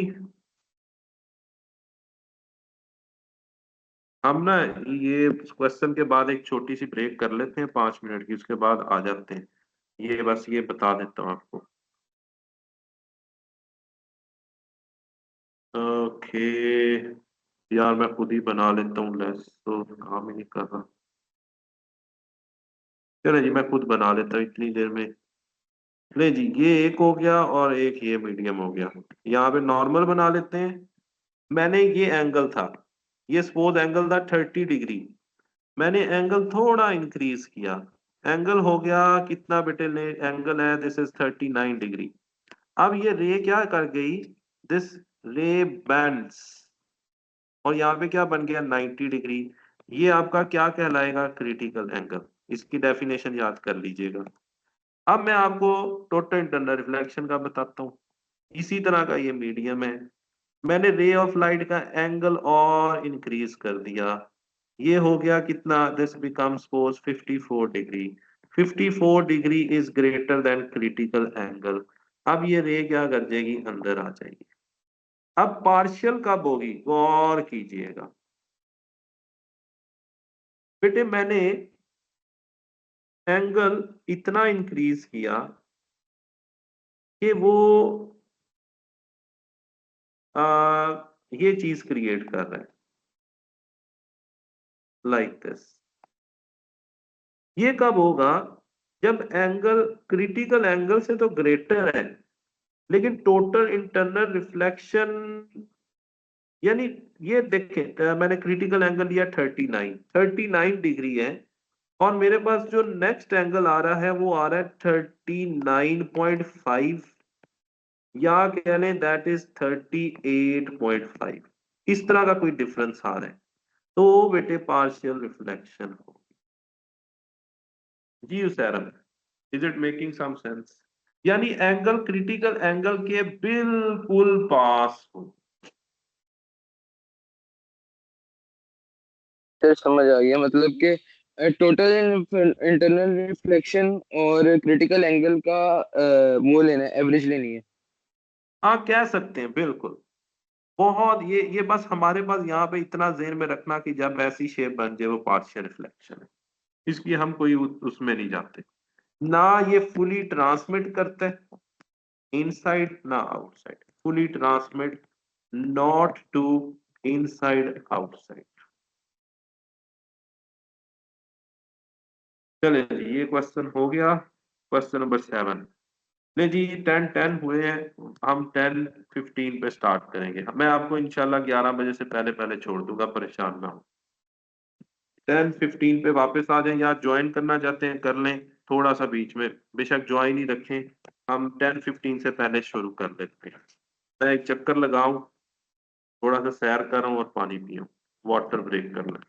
हम ना ये क्वेश्चन के बाद एक छोटी सी ब्रेक कर लेते हैं 5 मिनट की, उसके बाद आ जाते हैं। ये बस ये बता देता हूँ आपको। ओके यार, मैं खुद ही बना लेता हूँ लेस, तो काम ही नहीं कर रहा। चलो जी, मैं खुद बना लेता हूँ इतनी देर में। ले जी, ये एक हो गया और एक ये मीडियम हो गया। यहाँ पे नॉर्मल बना लेते हैं। मैंने ये एंगल था, ये सपोज एंगल था 30 डिग्री, मैंने एंगल थोड़ा इंक्रीज किया, एंगल हो गया कितना बेटे, एंगल है दिस इज 39 डिग्री। अब ये रे क्या कर गई, दिस रे बैंड्स, और यहाँ पे क्या बन गया 90 डिग्री। ये आपका क्या कहलाएगा, क्रिटिकल एंगल। इसकी डेफिनेशन याद कर लीजिएगा। अब मैं आपको टोटल इंटरनल रिफ्लेक्शन का बताता हूँ। इसी तरह का ये मीडियम है, मैंने रे ऑफ लाइट का एंगल और इंक्रीज कर दिया, ये हो गया कितना, this becomes suppose 54 degree. 54 degree is greater than critical angle. अब ये रे क्या कर जाएगी, अंदर आ जाएगी। अब पार्शियल कब होगी, गौर कीजिएगा बेटे, मैंने एंगल इतना इंक्रीज किया कि वो ये चीज क्रिएट कर रहा है लाइक दिस। ये कब होगा, जब एंगल क्रिटिकल एंगल से तो ग्रेटर है, लेकिन टोटल इंटरनल रिफ्लेक्शन, यानी ये देखें मैंने क्रिटिकल एंगल लिया 39 डिग्री है, और मेरे पास जो नेक्स्ट एंगल आ रहा है वो आ रहा है 39.5, या कह लें दैट इज 38.5। इस तरह का कोई डिफरेंस आ रहा है, तो बेटे पार्शियल रिफ्लेक्शन हो। जी Usairam, is it making some sense? यानी एंगल क्रिटिकल एंगल के बिल्कुल पास हो। सर समझ आ गया, मतलब कि टोटल इंटरनल रिफ्लेक्शन और क्रिटिकल एंगल का वो लेना है, एवरेज लेनी है। हाँ कह सकते हैं, बिल्कुल। बहुत ये बस हमारे पास यहाँ पे इतना ज़हन में रखना कि जब ऐसी शेप बन जाए वो पार्शियल रिफ्लेक्शन है, इसकी हम कोई उसमें नहीं जाते। ना ये फुली ट्रांसमिट करता है इनसाइड ना outside, fully transmit not to inside outside. चले जी, ये क्वेश्चन हो गया। क्वेश्चन नंबर 7, ले जी 10 हुए हैं, हम 10:15 पे स्टार्ट करेंगे। मैं आपको इंशाल्लाह 11 बजे से पहले पहले छोड़ दूंगा, परेशान ना हो। 10:15 पे वापस आ जाएं, या ज्वाइन करना चाहते हैं कर लें, थोड़ा सा बीच में बेशक ज्वाइन ही रखें, हम 10:15 से पहले शुरू कर लेते हैं। मैं एक चक्कर लगाऊं, थोड़ा सा सैर करूं और पानी पीऊं, वाटर ब्रेक कर लें।